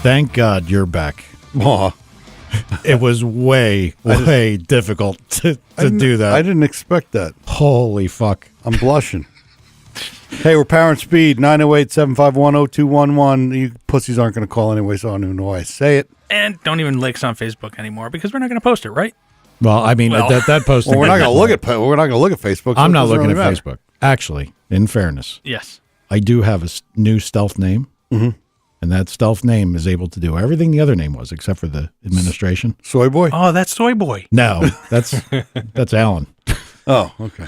Thank God you're back. Aw. It was way difficult to do that. I didn't expect that. Holy fuck. I'm blushing. Hey, we're Power and Speed, 908-751-0211. You pussies aren't going to call anyway, so I don't even know why I say it. And don't even like us on Facebook anymore because we're not going to post it, right? Well, I mean, that posting. Well, we're not going to look at Facebook. So I'm not looking at Facebook. Actually, in fairness. Yes. I do have a new stealth name. Mm-hmm. And that stealth name is able to do everything the other name was, except for the administration. Soy Boy? Oh, that's Soy Boy. No, that's Alan. Oh, okay.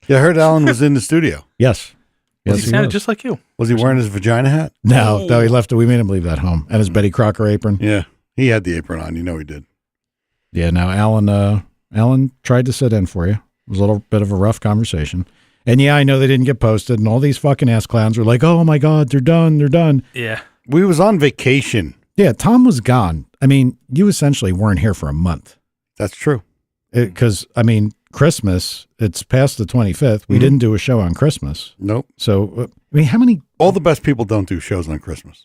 Yeah, I heard Alan was in the studio. Yes. He Yes, sounded was. just like you. Was he wearing his vagina hat? No, he left it. We made him leave that home. And his Betty Crocker apron. Yeah, he had the apron on. You know he did. Yeah, now Alan tried to sit in for you. It was a little bit of a rough conversation. And yeah, I know they didn't get posted, and all these fucking ass clowns were like, oh my God, they're done. Yeah. We was on vacation. Yeah, Tom was gone. I mean, you essentially weren't here for a month. That's true. Because, I mean, Christmas, it's past the 25th. We didn't do a show on Christmas. Nope. So, I mean, how many? All the best people don't do shows on Christmas.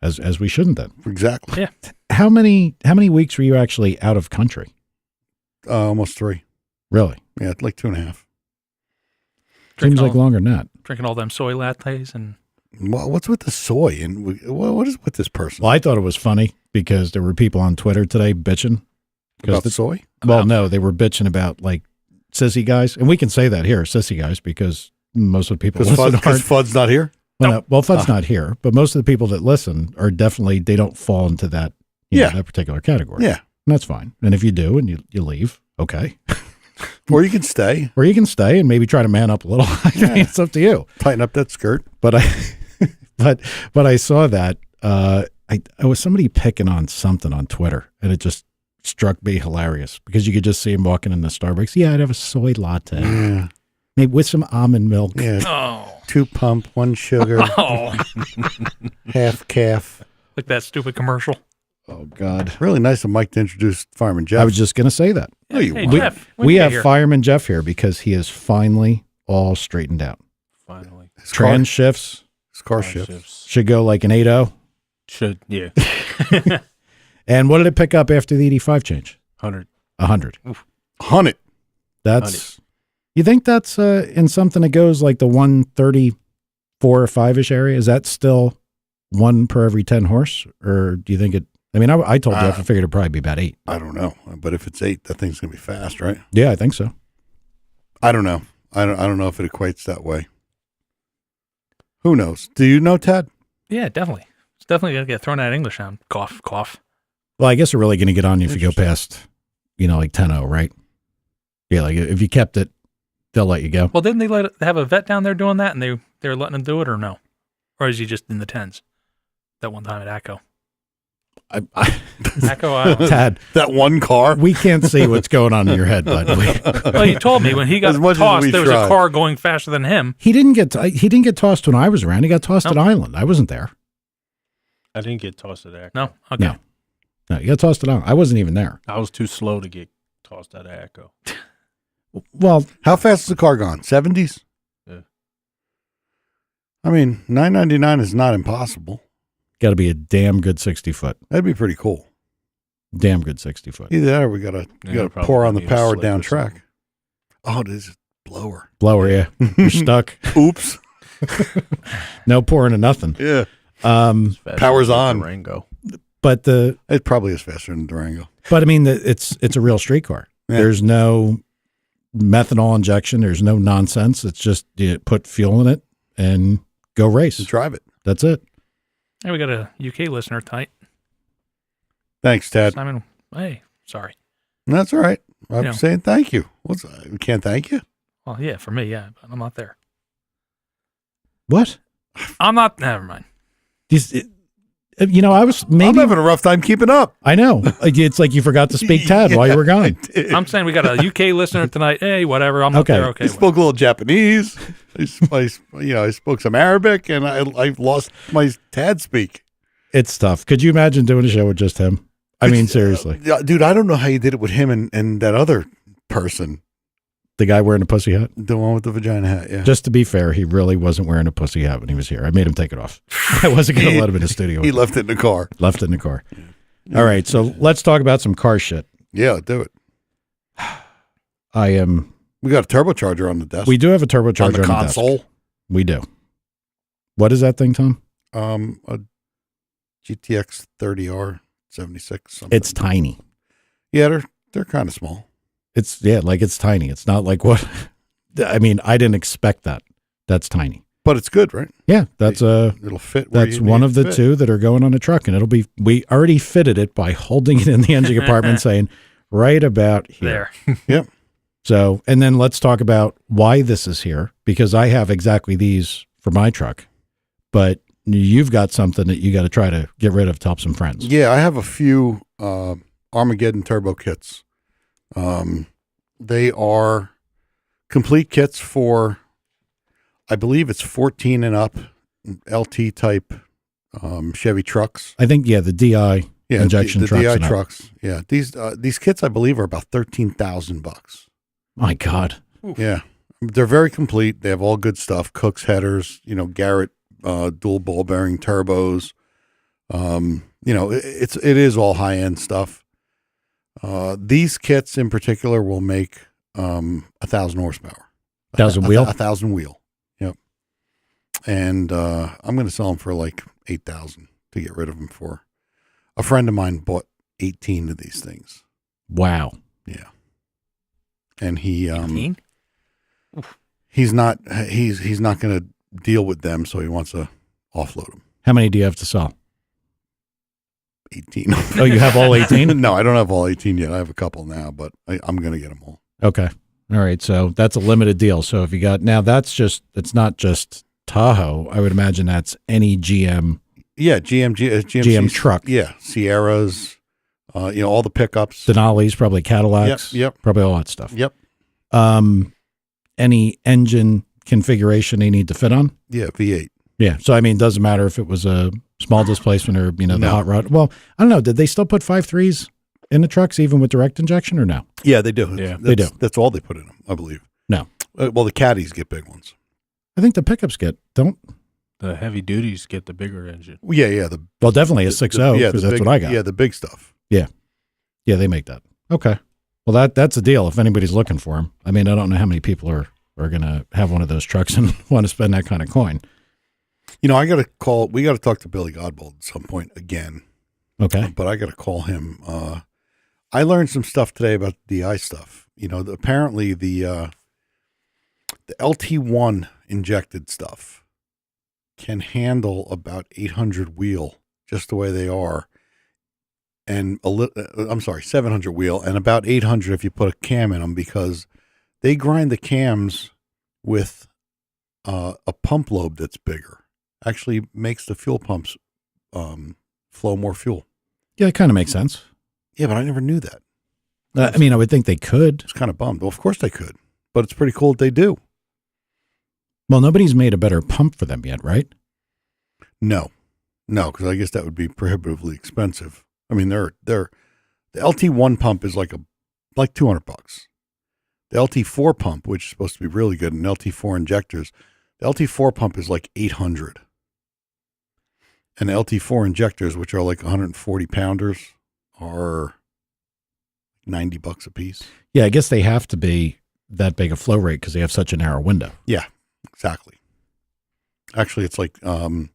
As we shouldn't then. Exactly. Yeah. How many weeks were you actually out of country? Almost 3. Really? Yeah, like 2.5. Seems like longer than that. Drinking all them soy lattes and... What's with the soy? And what is with this person? Well, I thought it was funny because there were people on Twitter today bitching. About the soy? Well, no, they were bitching about like sissy guys. And we can say that here, sissy guys, because most of the people listen Because Fudd's not here? Well, Fudd's not here, but most of the people that listen are definitely, they don't fall into that, you know, that particular category. Yeah. And that's fine. And if you do and you leave, okay. Or you can stay. Or you can stay and maybe try to man up a little. I mean, it's up to you. Tighten up that skirt. But I saw that I was somebody picking on something on Twitter, and it just struck me hilarious because you could just see him walking in the Starbucks. Yeah, I'd have a soy latte. Yeah. Maybe with some almond milk. Yeah. Oh. 2 pump, 1 sugar. Oh. Half calf. Like that stupid commercial. Oh, God. Really nice of Mike to introduce Fireman Jeff. I was just going to say that. No, you Hey, weren't. Jeff. We have Fireman Jeff here because he is finally all straightened out. Finally. His car- Trans shifts His car shifts. should go like an 8.0. Should, yeah. And what did it pick up after the 85 change? 100. 100. 100. That's, you think that's in something that goes like the 134 or 5-ish area? Is that still 1 per every 10 horse? Or do you think it, I mean, I told Jeff I figured it'd probably be about 8. I don't know. But if it's 8, that thing's going to be fast, right? Yeah, I think so. I don't know. I don't know if it equates that way. Who knows? Do you know, Ted? Yeah, definitely. It's definitely going to get thrown out English sound. Cough, cough. Well, I guess they're really going to get on you if you go past, you know, like 10.0, right? Yeah, like if you kept it, they'll let you go. Well, didn't they have a vet down there doing that and they were letting him do it or no? Or is he just in the 10s? That one time at ACO. ACO, Tad, that one car? we can't see what's going on in your head, bud. well, he told me when he got As much as tossed, we there was tried. a car going faster than him. He didn't get tossed when I was around. He got tossed at Island. I wasn't there. I didn't get tossed at Echo. No? Okay. No, he got tossed at Island. I wasn't even there. I was too slow to get tossed out of Echo. Well, How fast is the car gone? 70s? Yeah. I mean, 999 is not impossible. got to be a damn good 60 foot. That'd be pretty cool. Damn good 60 foot. Either that or we got to probably pour on the need a power slip down or something. track. Oh, it is a blower. Blower, yeah. You're stuck. Oops. No pouring of nothing. Yeah. Faster Power's than on. Durango. But It probably is faster than Durango. I mean, it's a real street car. Yeah. There's no methanol injection. There's no nonsense. It's just you put fuel in it and go race. Just drive it. That's it. Hey, we got a UK listener tonight. Thanks, Ted. Simon, hey, sorry. That's all right. I'm Yeah. saying thank you. We can't thank you. Well, yeah, for me, yeah, but I'm not there. What? I'm not, never mind. You know, I was I'm maybe. having a rough time keeping up. I know. It's like you forgot to speak Tad while you were gone. I'm saying we got a UK listener tonight. Hey, whatever. I'm not Okay. there. Okay. I spoke a little Japanese. I spoke some Arabic, and I lost my Tad speak. It's tough. Could you imagine doing a show with just him? I mean, seriously. Yeah, dude, I don't know how you did it with him and that other person. The guy wearing a pussy hat? The one with the vagina hat, yeah. Just to be fair, he really wasn't wearing a pussy hat when he was here. I made him take it off. I wasn't going to let him in the studio. He left it in the car. Left it in the car. All right, so let's talk about some car shit. Yeah, do it. We got a turbocharger on the desk. We do have a turbocharger on the desk. console. We do. What is that thing, Tom? A GTX 30R 76. Something. It's tiny. Yeah, they're kind of small. It's tiny. It's not like what I mean, I didn't expect that. That's tiny. But it's good, right? Yeah, it'll fit. That's one of the two that are going on a truck, and we already fitted it by holding it in the engine compartment saying right about here. There. Yep. So, and then let's talk about why this is here, because I have exactly these for my truck, but you've got something that you got to try to get rid of to help some friends. Yeah, I have a few Armageddon turbo kits. They are complete kits for, I believe it's 14 and up LT type Chevy trucks. I think, the DI injection the trucks. DI trucks. Yeah, these kits I believe are about $13,000. My God. Yeah, they're very complete. They have all good stuff: Cook's headers, Garrett dual ball bearing turbos. It is all high end stuff. These kits in particular will make 1,000 horsepower. 1,000 wheel? 1,000 wheel. Yep. And I'm going to sell them for like 8,000 to get rid of them for. A friend of mine bought 18 of these things. Wow. Yeah. And he 18? he's not going to deal with them, so he wants to offload them. How many do you have to sell? 18. Oh, you have all 18? No, I don't have all 18 yet. I have a couple now, but I'm going to get them all. Okay. All right. So that's a limited deal. So if you got, now it's not just Tahoe. I would imagine that's any GM. Yeah. GM truck. Yeah. Sierras, all the pickups. Denali's, probably Cadillacs. Yep. Probably all that stuff. Yep. Any engine configuration they need to fit on? Yeah. V8. Yeah. So, I mean, it doesn't matter if it was a small displacement or, the hot rod. Well, I don't know. Did they still put 5.3s in the trucks, even with direct injection, or no? Yeah, they do. Yeah, they do. That's all they put in them, I believe. No. Well, the caddies get big ones. I think the pickups don't. The heavy duties get the bigger engine. Yeah. Well, definitely a 6.0, because that's big, what I got. Yeah, the big stuff. Yeah, they make that. Okay. Well, that's a deal if anybody's looking for them. I mean, I don't know how many people are going to have one of those trucks and want to spend that kind of coin. We got to talk to Billy Godbold at some point again. Okay. But I got to call him. I learned some stuff today about the DI stuff. Apparently the LT1 injected stuff can handle about 800 wheel just the way they are. And 700 wheel and about 800 if you put a cam in them, because they grind the cams with a pump lobe that's bigger. Actually makes the fuel pumps flow more fuel. Yeah, it kind of makes sense. Yeah, but I never knew that. I mean, I would think they could. It's kind of bummed. Well, of course they could, but it's pretty cool that they do. Well, nobody's made a better pump for them yet, right? No, because I guess that would be prohibitively expensive. I mean, the LT1 pump is like $200. The LT4 pump, which is supposed to be really good, and LT4 injectors, the LT4 pump is like 800. And the LT4 injectors, which are like 140 pounders, are $90 a piece. Yeah, I guess they have to be that big a flow rate because they have such a narrow window. Yeah, exactly. Actually, it's like the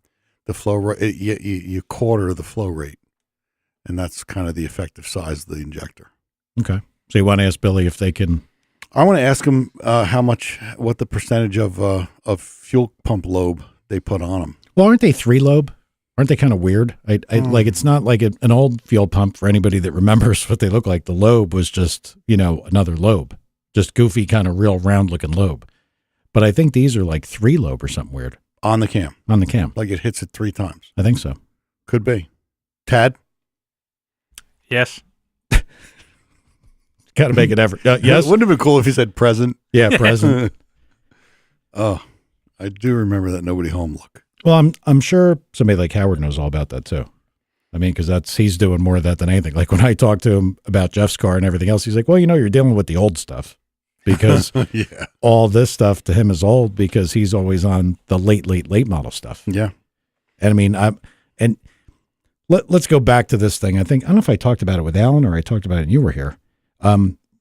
flow rate, you quarter the flow rate, and that's kind of the effective size of the injector. Okay. So you want to ask Billy if they can... I want to ask him what the percentage of fuel pump lobe they put on them. Well, aren't they 3-lobe? Aren't they kind of weird? Like, it's not like an old fuel pump for anybody that remembers what they look like. The lobe was just, another lobe, just goofy, kind of real round looking lobe. But I think these are like 3-lobe or something weird. On the cam. On the cam. Like it hits it 3 times. I think so. Could be. Tad? Yes. Got to make an effort. Yes. Wouldn't it have been cool if he said present? Yeah, present. Oh, I do remember that nobody home look. Well, I'm sure somebody like Howard knows all about that too. I mean, because he's doing more of that than anything. Like when I talked to him about Jeff's car and everything else, he's like, well, you're dealing with the old stuff. because Yeah. all this stuff to him is old because he's always on the late model stuff. Yeah. And I mean, let's go back to this thing. I don't know if I talked about it with Alan or I talked about it and you were here.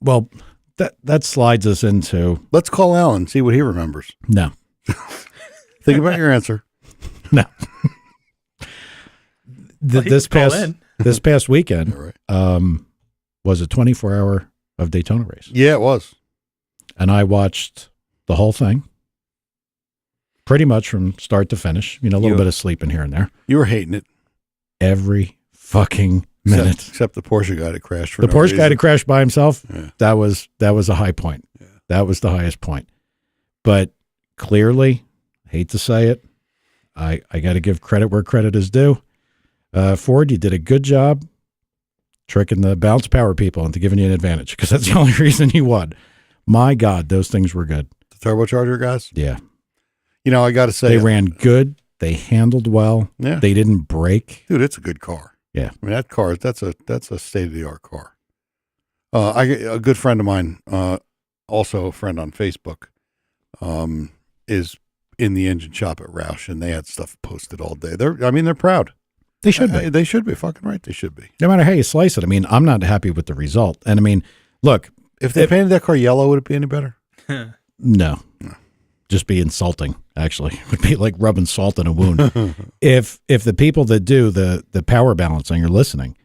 Well, that slides us into. Let's call Alan, see what he remembers. No. Think about your answer. No. Well, he this could call past in. this past weekend All right. was a 24-hour of Daytona race. Yeah, it was. And I watched the whole thing pretty much from start to finish. You know, a little bit of sleeping here and there. You were hating it. Every fucking minute. Except the Porsche guy that crashed for The no Porsche reason. guy that crashed by himself, Yeah. that was a high point. Yeah. That was the highest point. But clearly, hate to say it, I got to give credit where credit is due. Ford, you did a good job tricking the balance power people into giving you an advantage because that's the only reason you won. My God, those things were good. The turbocharger guys? Yeah. You know, I got to say. They ran good. They handled well. Yeah. They didn't break. Dude, it's a good car. Yeah. I mean, that car, that's a state-of-the-art car. A good friend of mine, also a friend on Facebook, is in the engine shop at Roush, and they had stuff posted all day. They're proud. They should be. They should be. Fucking right, they should be. No matter how you slice it. I mean, I'm not happy with the result. And I mean, look, If they painted that car yellow, would it be any better? no. Just be insulting, actually. It would be like rubbing salt in a wound. If the people that do the power balancing are listening,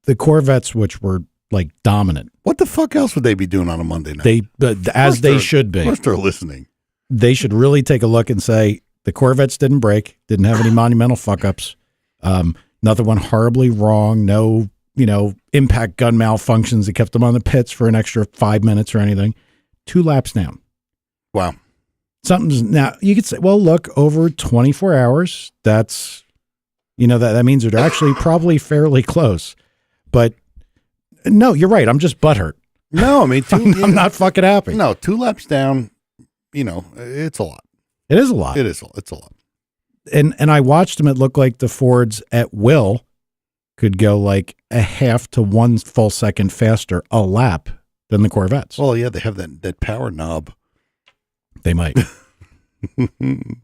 the Corvettes, which were like dominant, What the fuck else would they be doing on a Monday night? they should be. Of course they're listening. They should really take a look and say the Corvettes didn't break, didn't have any monumental fuck ups, nothing went horribly wrong, no, impact gun malfunctions that kept them on the pits for an extra 5 minutes or anything. 2 laps down. Wow. Something's now you could say, well, look, over 24 hours, that's, that means they're actually probably fairly close. But no, you're right. I'm just butthurt. No, I mean, I'm not fucking happy. No, 2 laps down, it's a lot. It is a lot. It's a lot. And I watched them. It looked like the Fords at will could go like a half to 1 full second faster a lap than the Corvettes. Well, yeah, they have that power knob. They might.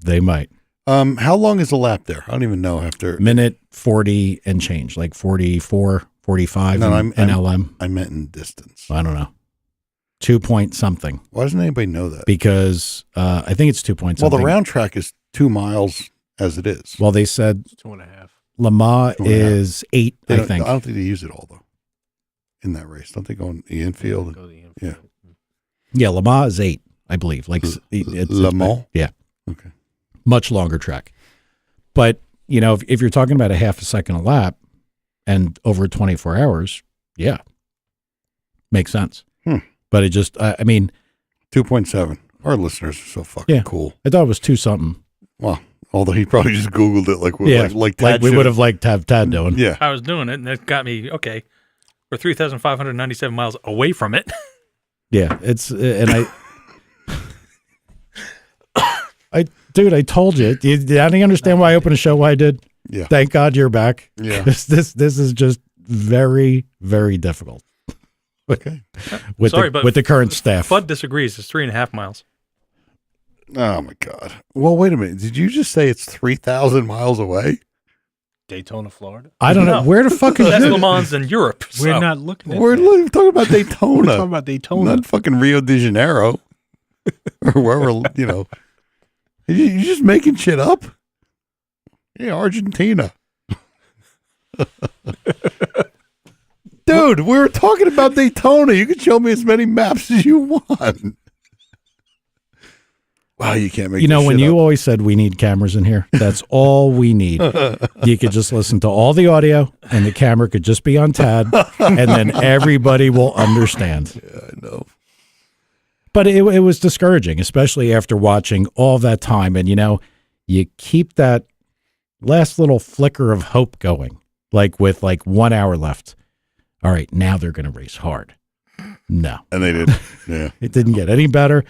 They might. How long is a lap there? I don't even know after. Minute 40 and change, like 44, 45 in LM. I meant in distance. I don't know. 2 point something. Why doesn't anybody know that? Because I think it's 2 point something. Well, the round track is 2 miles as it is. Well, they said 2.5. Le Mans is 8, I think. I don't think they use it all, though, in that race. Don't they go in the infield? Yeah. Yeah, Le Mans is 8, I believe. Like it's Le Mans? Yeah. Okay. Much longer track. But, if you're talking about a half a second a lap and over 24 hours, yeah. Makes sense. But it just, I mean. 2.7. Our listeners are so fucking cool. I thought it was 2 something. Well, although he probably just Googled it like like we would have liked to have Tad doing. Yeah. I was doing it, and it got me, okay, we're 3,597 miles away from it. Yeah, and I told you. I didn't understand why I opened a show. Why I did. Yeah. Thank God you're back. Yeah. This is just very, very difficult. Okay. With the current staff. Bud disagrees. It's 3.5 miles. Oh my God. Well, wait a minute. Did you just say it's 3,000 miles away? Daytona, Florida. I don't know. Where the fuck is That's that? Le Mans in Europe. We're so. not looking at We're that. talking about Daytona. We're talking about Daytona. Not fucking Rio de Janeiro or wherever, You just making shit up? Yeah, Argentina. Dude, we were talking about Daytona. You can show me as many maps as you want. Wow, you can't make this when shit you up. always said we need cameras in here, that's all we need. You could just listen to all the audio and the camera could just be on Tad and then everybody will understand. Yeah, I know. But it was discouraging, especially after watching all that time. And, you keep that last little flicker of hope going, like with 1 hour left. All right, now they're going to race hard. No. And they did. Yeah. It didn't get any better.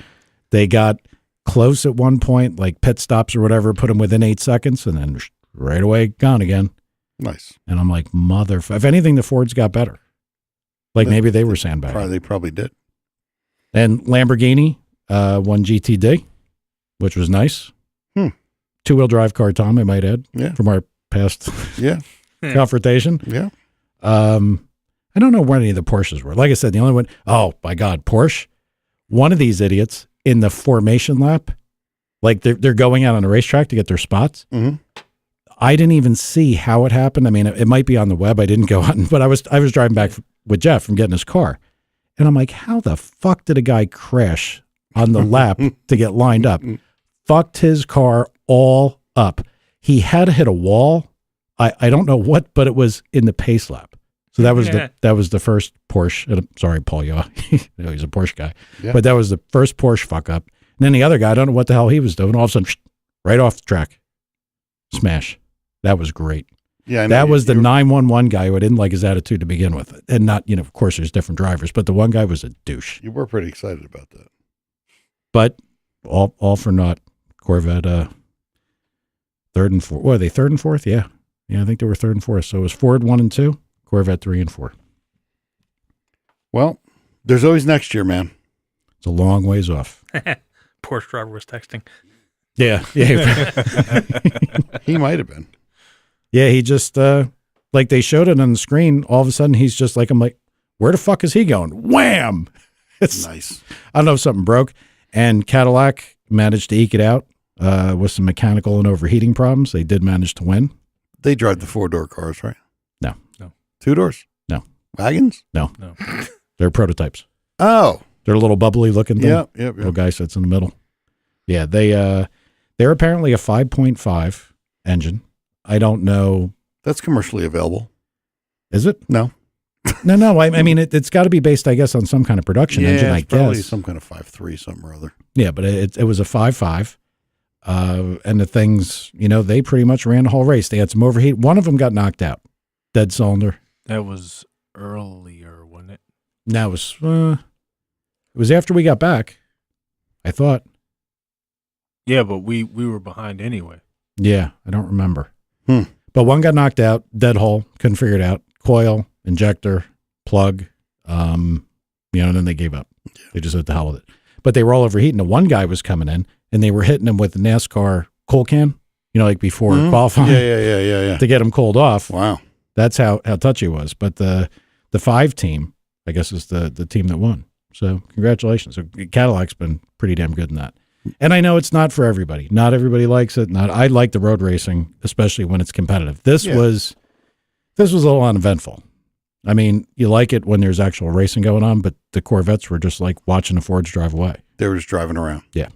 They got close at one point, like pit stops or whatever, put them within 8 seconds, and then right away, gone again. Nice. And I'm like, if anything, the Fords got better. Like maybe they were sandbagging. They probably did. And Lamborghini won GTD, which was nice. Two-wheel drive car, Tom, I might add, from our past confrontation. Yeah. I don't know where any of the Porsches were. Like I said, the only one, oh my God, Porsche. One of these idiots in the formation lap, like they're going out on a racetrack to get their spots. Mm-hmm. I didn't even see how it happened. I mean, it might be on the web. I didn't go out, but I was driving back with Jeff from getting his car. And I'm like, how the fuck did a guy crash on the lap to get lined up? Fucked his car all up. He had to hit a wall. I don't know what, but it was in the pace lap. So that was the first Porsche. And sorry, Paul Yaw. He's a Porsche guy. Yeah. But that was the first Porsche fuck up. And then the other guy, I don't know what the hell he was doing. All of a sudden, right off the track. Smash. That was great. Yeah, that was the 911 guy who I didn't like his attitude to begin with. And not, of course, there's different drivers, but the one guy was a douche. You were pretty excited about that. But all for naught. Corvette, third and fourth. What are they, third and fourth? Yeah. Yeah, I think they were third and fourth. So it was Ford 1 and 2, Corvette 3 and 4. Well, there's always next year, man. It's a long ways off. Porsche driver was texting. Yeah. He might have been. Yeah, he just, like they showed it on the screen, all of a sudden he's just like, I'm like, where the fuck is he going? Wham! It's nice. I don't know if something broke. And Cadillac managed to eke it out with some mechanical and overheating problems. They did manage to win. They drive the 4-door cars, right? No. 2 doors? No. Wagons? No. They're prototypes. Oh. They're a little bubbly looking thing. Yep. Little guy sits in the middle. Yeah, they're apparently a 5.5 engine. I don't know. That's commercially available. Is it? No. No. I mean, it's got to be based, I guess, on some kind of production engine, I probably guess. some kind of 5.3, something or other. Yeah, but it was a 5.5. And the things, they pretty much ran the whole race. They had some overheat. One of them got knocked out. Dead cylinder. That was earlier, wasn't it? No, it was after we got back, I thought. Yeah, but we were behind anyway. Yeah, I don't remember. But one got knocked out, dead hole, couldn't figure it out. Coil, injector, plug, and then they gave up. They just said the hell with it. But they were all overheating. The one guy was coming in, and they were hitting him with the NASCAR coal can, like before qualifying. Yeah. To get him cooled off. Wow. That's how touchy it was. But the 5 team, I guess, is the team that won. So congratulations. So Cadillac's been pretty damn good in that. And I know it's not for everybody. Not everybody likes it. I like the road racing, especially when it's competitive. This was a little uneventful. I mean, you like it when there's actual racing going on, but the Corvettes were just like watching the Fords drive away. They were just driving around. Yeah.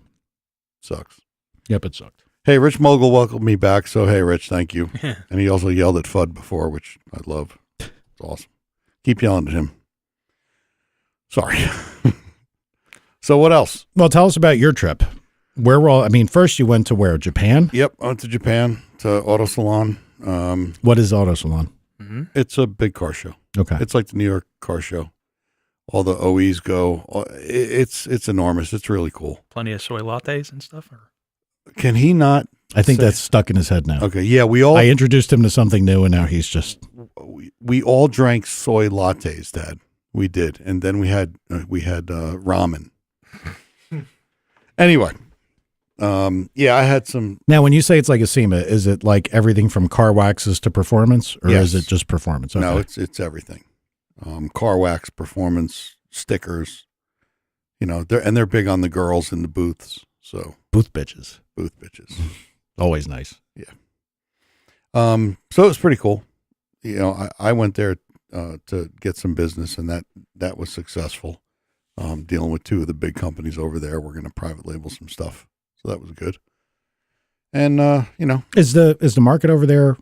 Sucks. Yep, it sucked. Hey, Rich Mogul welcomed me back. So, hey, Rich, thank you. And he also yelled at Fudd before, which I love. It's awesome. Keep yelling at him. Sorry. So what else? Well, tell us about your trip. Where were all, first you went to where? Japan? Yep, I went to Japan, to Auto Salon. What is Auto Salon? Mm-hmm. It's a big car show. Okay. It's like the New York car show. All the OEs go. It's enormous. It's really cool. Plenty of soy lattes and stuff? Or? Can he not? I think that's stuck in his head now. Okay, yeah, I introduced him to something new, and now he's just... We all drank soy lattes, Dad. We did. And then we had ramen. Anyway. I had some. Now, when you say it's like a SEMA, is it like everything from car waxes to performance, or is it just performance? Okay. No, it's everything. Car wax, performance, stickers. They're big on the girls in the booths. So booth bitches. Always nice. Yeah. So it was pretty cool. I went there to get some business, and that was successful. Dealing with 2 of the big companies over there. We're going to private label some stuff. So that was good. And, is the market over there,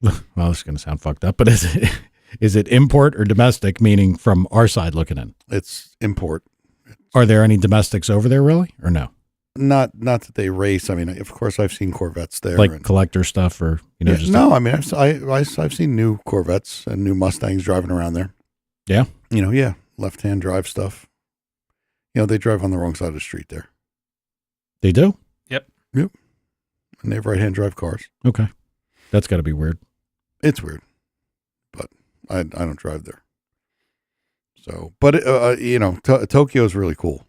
well, this is going to sound fucked up, but is it import or domestic, meaning from our side looking in? It's import. Are there any domestics over there really, or no? Not that they race. Of course I've seen Corvettes there. Like collector stuff or, just. No, I've seen new Corvettes and new Mustangs driving around there. Yeah. Left-hand drive stuff. They drive on the wrong side of the street there. They do? Yep. And they have right-hand drive cars. Okay. That's got to be weird. It's weird. But I don't drive there. So, but, Tokyo is really cool.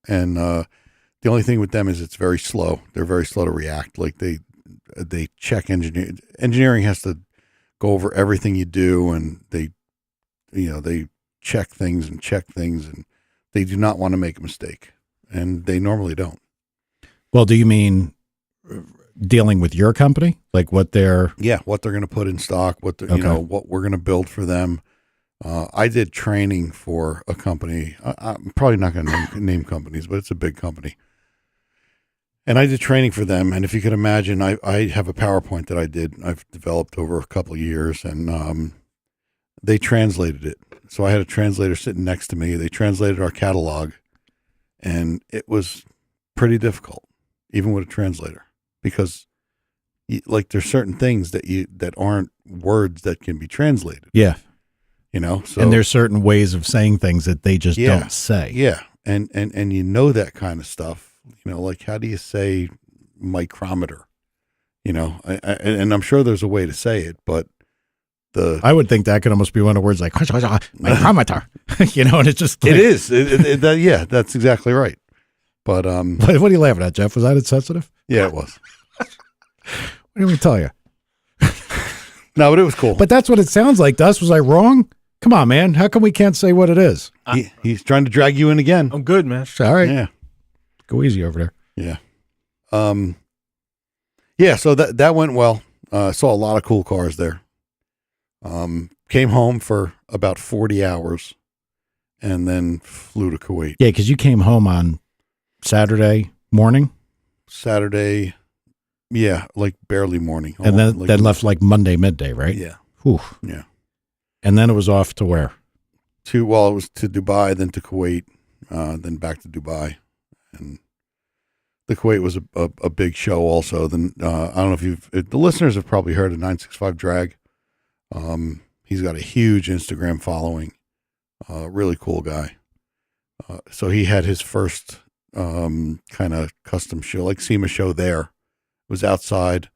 And the only thing with them is it's very slow. They're very slow to react. Like they check engineering has to go over everything you do, and they check things, and they do not want to make a mistake, and they normally don't. Well, do you mean dealing with your company, like what they're what they're going to put in stock, what Okay. what we're going to build for them. I did training for a company. I'm probably not going to name companies, but it's a big company. And I did training for them. And if you could imagine, I have a PowerPoint that I've developed over a couple of years, and they translated it. So I had a translator sitting next to me. They translated our catalog, and it was pretty difficult, even with a translator, because there's certain things that aren't words that can be translated. Yeah. So, And there's certain ways of saying things that they just don't say. Yeah. And that kind of stuff, like how do you say micrometer, and I'm sure there's a way to say it, but I would think that could almost be one of the words like micrometer, and it's just like, it is. That's exactly right. But, what are you laughing at, Jeff? Was that insensitive? Yeah, it was. What did we tell you? No, but it was cool. But that's what it sounds like to us. Was I wrong? Come on, man. How come we can't say what it is? He's trying to drag you in again. I'm good, man. All right. Yeah. Go easy over there. Yeah. So that went well. Saw a lot of cool cars there. Came home for about 40 hours and then flew to Kuwait. Yeah, because you came home on Saturday morning. Saturday, like barely morning. And then left like Monday midday, right? Yeah. Whew. Yeah. And then it was off to where? It was to Dubai, then to Kuwait, then back to Dubai. And the Kuwait was a big show also. Then I don't know if the listeners have probably heard of 965 Drag. He's got a huge Instagram following. Really cool guy. So he had his first kind of custom show, like SEMA show there. It was outside.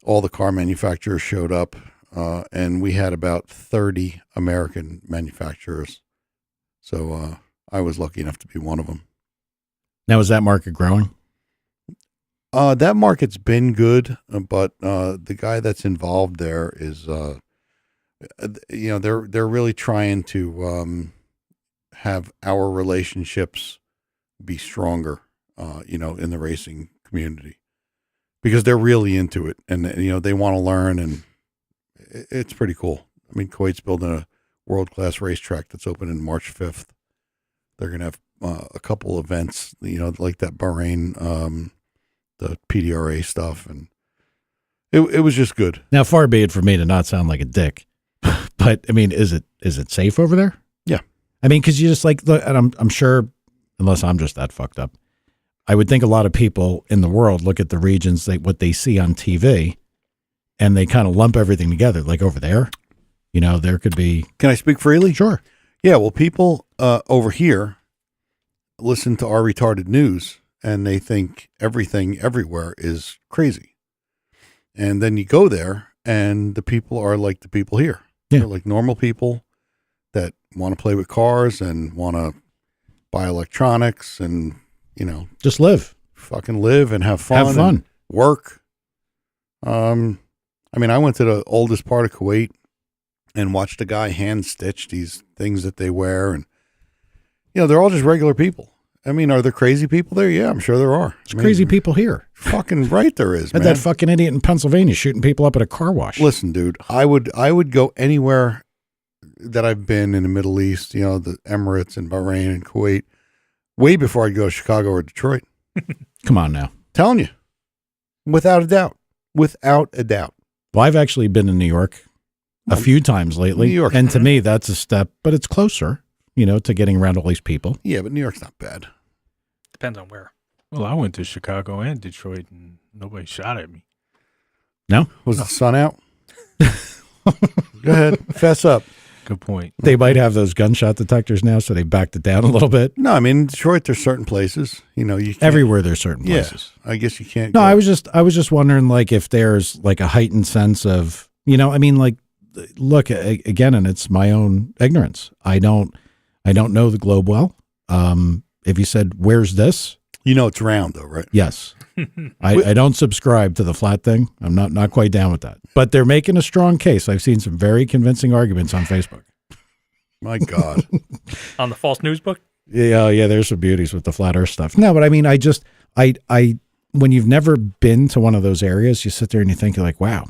All the car manufacturers showed up. And we had about 30 American manufacturers. So I was lucky enough to be one of them. Now, is that market growing? That market's been good, but the guy that's involved there is, they're really trying to have our relationships be stronger, in the racing community, because they're really into it, and they want to learn, and it's pretty cool. I mean, Kuwait's building a world-class racetrack that's open in March 5th. They're going to have a couple events, like that Bahrain, the PDRA stuff. And it was just good. Now, far be it for me to not sound like a dick, but I mean, is it safe over there? Yeah. I mean, cause you just look, and I'm sure, unless I'm just that fucked up, I would think a lot of people in the world look at the regions, what they see on TV, and they kind of lump everything together. Like over there, there could be. Can I speak freely? Sure. Yeah. Well, people over here listen to our retarded news, and they think everything everywhere is crazy. And then you go there, and the people are like the people here. Yeah. They're like normal people that want to play with cars and want to buy electronics and, Just live. Fucking live and have fun. Have fun. And work. I went to the oldest part of Kuwait and watched a guy hand stitch these things that they wear. And, they're all just regular people. I mean, are there crazy people there? Yeah, I'm sure there are. There's crazy people here. Fucking right there is, Had man. that fucking idiot in Pennsylvania shooting people up at a car wash. Listen, dude, I would go anywhere that I've been in the Middle East, the Emirates and Bahrain and Kuwait, way before I'd go to Chicago or Detroit. Come on now. Telling you. Without a doubt. Without a doubt. Well, I've actually been in New York a few times lately. New York. And to me, that's a step, but it's closer, to getting around all these people. Yeah, but New York's not bad. Depends on where. Well, I went to Chicago and Detroit, and nobody shot at me. No? Was the sun out? Go ahead. Fess up. Good point. They might have those gunshot detectors now, so they backed it down a little bit. No, I mean, in Detroit, there's certain places, you can't. Everywhere there's certain places. Yeah, I guess you can't. No, go. I was just wondering, if there's a heightened sense of, look, again, and it's my own ignorance. I don't know the globe well. if you said, "Where's this?" You know it's round though, right? Yes. I don't subscribe to the flat thing. I'm not quite down with that. But they're making a strong case. I've seen some very convincing arguments on Facebook. My God. On the false news book? Yeah, there's some beauties with the flat earth stuff. No, but I mean, I when you've never been to one of those areas, you sit there and you think, you're like, wow.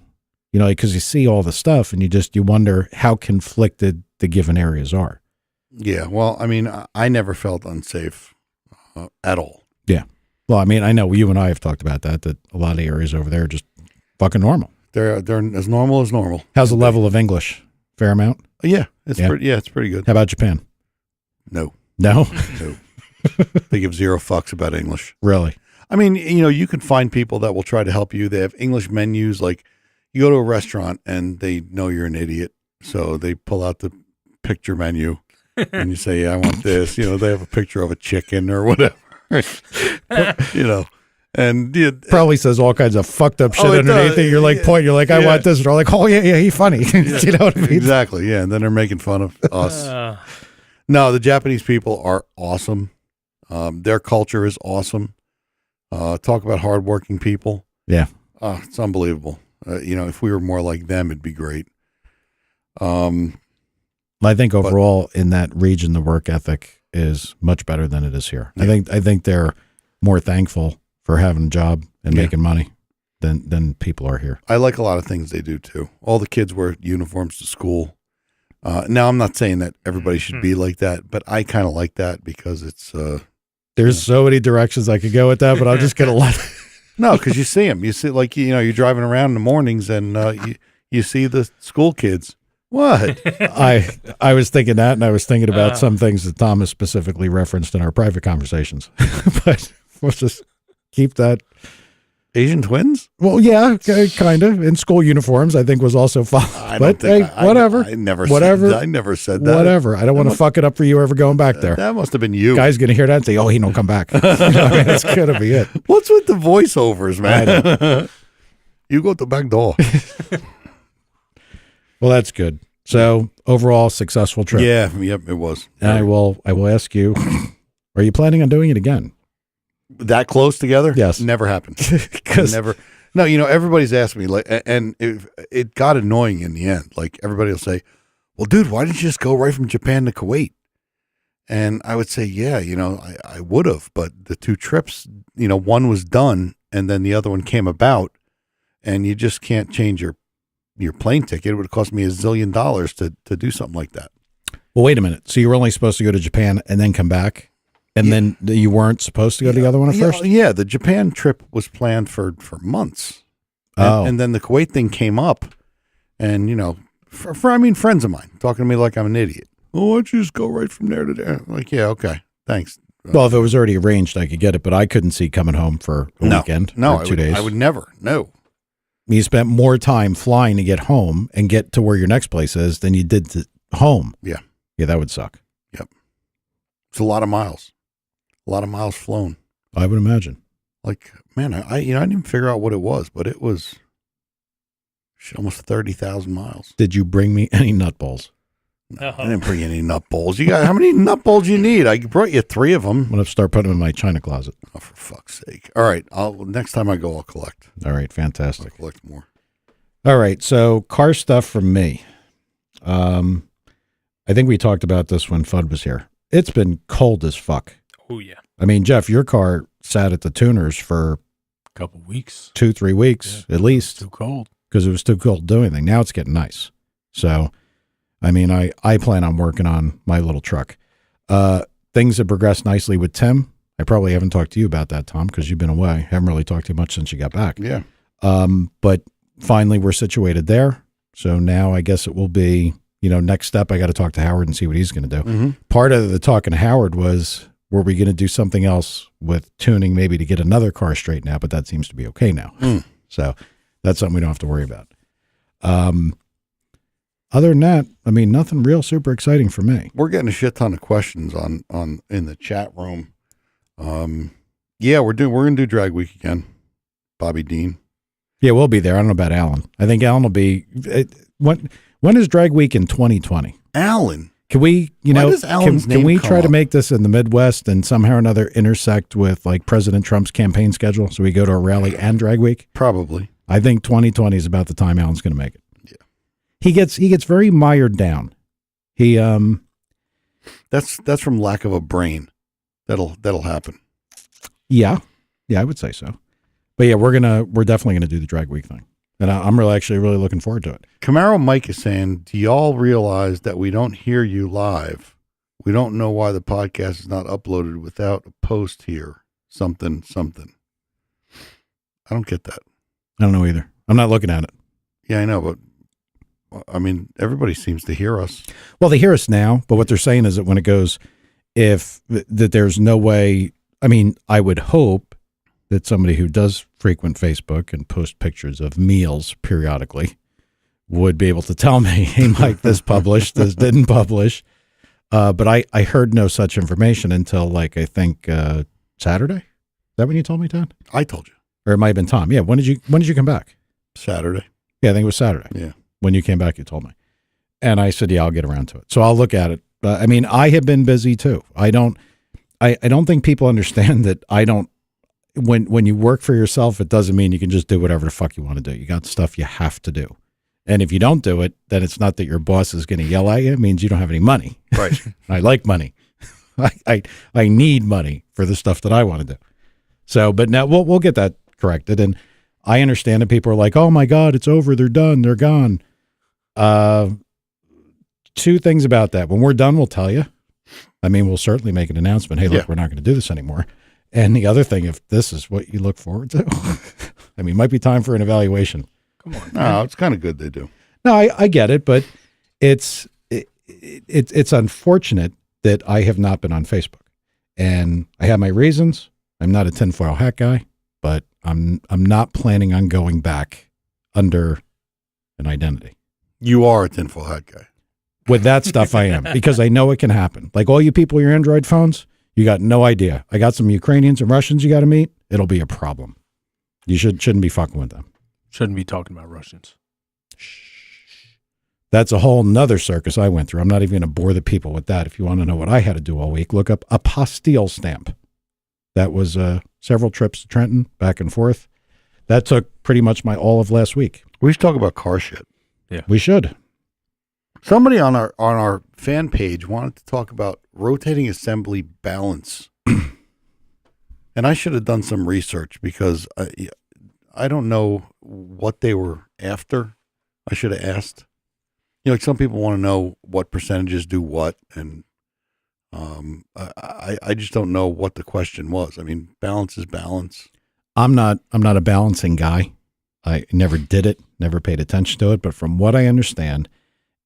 You know, because you see all the stuff and you wonder how conflicted the given areas are. Yeah, well, I mean, I never felt unsafe at all. Yeah. Well, I mean, I know you and I have talked about that a lot of the areas over there are just fucking normal. They're as normal as normal. How's the level of English? Fair amount? Yeah, it's pretty good. How about Japan? No. No? No. They give zero fucks about English. Really? I mean, you know, you can find people that will try to help you. They have English menus. Like you go to a restaurant and they know you're an idiot. So they pull out the picture menu and you say, yeah, I want this. You know, they have a picture of a chicken or whatever. You know, and probably says all kinds of fucked up shit underneath it. You're like, point, you're like, I want this. And they're like, oh, yeah, he's funny. You know what I mean? Exactly. Yeah. And then they're making fun of us. No, the Japanese people are awesome. Their culture is awesome. Talk about hardworking people. Yeah. It's unbelievable. You know, if we were more like them, it'd be great. I think overall in that region, the work ethic is much better than it is here. Yeah. I think they're more thankful for having a job and making money than people are here. I like a lot of things they do too. All the kids wear uniforms to school. Now I'm not saying that everybody should be like that, but I kind of like that because it's, there's so many directions I could go with that, but I'm just going to let No, because you see them. You see, like, you know, you're driving around in the mornings and you see the school kids. What? I was thinking that, and I was thinking about some things that Thomas specifically referenced in our private conversations. But we'll just keep that. Asian twins? Well, yeah, kind of. In school uniforms, I think was also fine. But hey, whatever. I never said that. Whatever. I don't want to fuck it up for you ever going back there. That must have been you. Guy's going to hear that and say, oh, he don't come back. You know, I mean, that's going to be it. What's with the voiceovers, man? You go to the back door. Well, that's good. So overall, successful trip. Yeah, yep, it was. And I will ask you, are you planning on doing it again? That close together? Yes. Never happened. Never. No, you know, everybody's asked me, like, and it got annoying in the end. Like, everybody will say, well, dude, why didn't you just go right from Japan to Kuwait? And I would say, yeah, you know, I would have, but the two trips, you know, one was done and then the other one came about, and you just can't change your plane ticket. It would cost me $1 zillion to do something like that. Well, wait a minute. So you were only supposed to go to Japan and then come back? And then you weren't supposed to go to the other one at first? Yeah, the Japan trip was planned for months. And then the Kuwait thing came up. And, you know, friends of mine talking to me like I'm an idiot. Oh, why don't you just go right from there to there? I'm like, yeah, okay, thanks. Well, if it was already arranged, I could get it. But I couldn't see coming home for a weekend or 2 days. I would never, no. You spent more time flying to get home and get to where your next place is than you did to home. Yeah. Yeah, that would suck. Yep. It's a lot of miles. A lot of miles flown. I would imagine. Like, man, I didn't even figure out what it was, but it was almost 30,000 miles. Did you bring me any nutballs? No, I didn't bring any nutballs. You got how many nutballs you need? I brought you 3 of them. I'm gonna start putting them in my china closet. Oh, for fuck's sake! All right, next time I go, I'll collect. All right, fantastic. I'll collect more. All right, so car stuff from me. I think we talked about this when Fudd was here. It's been cold as fuck. Oh yeah. I mean, Jeff, your car sat at the tuners for a couple weeks, 2-3 weeks at least. Too cold because it was too cold to do anything. Now it's getting nice. So, I mean, I plan on working on my little truck. Things have progressed nicely with Tim. I probably haven't talked to you about that, Tom, because you've been away. Haven't really talked to you much since you got back. Yeah. But finally, we're situated there. So now I guess it will be, you know, next step. I got to talk to Howard and see what he's going to do. Mm-hmm. Part of the talking to Howard was, were we going to do something else with tuning, maybe to get another car straightened out? But that seems to be okay now. So that's something we don't have to worry about. Other than that, I mean, nothing real super exciting for me. We're getting a shit ton of questions on in the chat room. Yeah, we're going to do drag week again. Bobby Dean. Yeah, we'll be there. I don't know about Alan. I think Alan will be. When is drag week in 2020? Alan. Can we, Why does Alan's can name we come try to up? make this in the Midwest and somehow or another intersect with like President Trump's campaign schedule? So we go to a rally and drag week. Probably. I think 2020 is about the time Alan's going to make it. Yeah. He gets very mired down. He That's from lack of a brain. That'll happen. yeah, I would say so. But yeah, we're definitely gonna do the drag week thing, and I'm really looking forward to it. Camaro Mike is saying, do y'all realize that we don't hear you live? We don't know why the podcast is not uploaded without a post here. Something. I don't get that. I don't know either. I'm not looking at it. Yeah, I know, but I mean, everybody seems to hear us. Well, they hear us now, but what they're saying is that when it goes, that there's no way. I mean, I would hope that somebody who does frequent Facebook and post pictures of meals periodically would be able to tell me, hey, Mike, this published, this didn't publish. But I heard no such information until like, I think, Saturday. Is that when you told me, Todd? I told you. Or it might have been Tom. Yeah. When did you come back? Saturday. Yeah, I think it was Saturday. Yeah. When you came back, you told me. And I said, yeah, I'll get around to it. So I'll look at it. I mean, I have been busy too. I don't think people understand that when you work for yourself, it doesn't mean you can just do whatever the fuck you want to do. You got stuff you have to do. And if you don't do it, then it's not that your boss is going to yell at you. It means you don't have any money. Right. I like money. I need money for the stuff that I want to do. So, but now we'll get that corrected. And I understand that people are like, oh my God, it's over. They're done. They're gone. Two things about that. When we're done, we'll tell you. I mean, we'll certainly make an announcement. Hey, look, we're not going to do this anymore. And the other thing, if this is what you look forward to, I mean, it might be time for an evaluation. Come on. No, it's kind of good they do. No, I get it, but it's unfortunate that I have not been on Facebook, and I have my reasons. I'm not a tinfoil hat guy, but I'm not planning on going back under an identity. You are a tinfoil hat guy. With that stuff, I am, because I know it can happen. Like all you people with your Android phones, you got no idea. I got some Ukrainians and Russians you got to meet. It'll be a problem. You shouldn't be fucking with them. Shouldn't be talking about Russians. That's a whole nother circus I went through. I'm not even going to bore the people with that. If you want to know what I had to do all week, look up a apostille stamp. That was several trips to Trenton, back and forth. That took pretty much my all of last week. We should talk about car shit. Yeah, we should. Somebody on our fan page wanted to talk about rotating assembly balance, and I should have done some research because I don't know what they were after. I should have asked. You know, like some people want to know what percentages do what, and I just don't know what the question was. I mean, balance is balance. I'm not a balancing guy. I never did it, never paid attention to it. But from what I understand,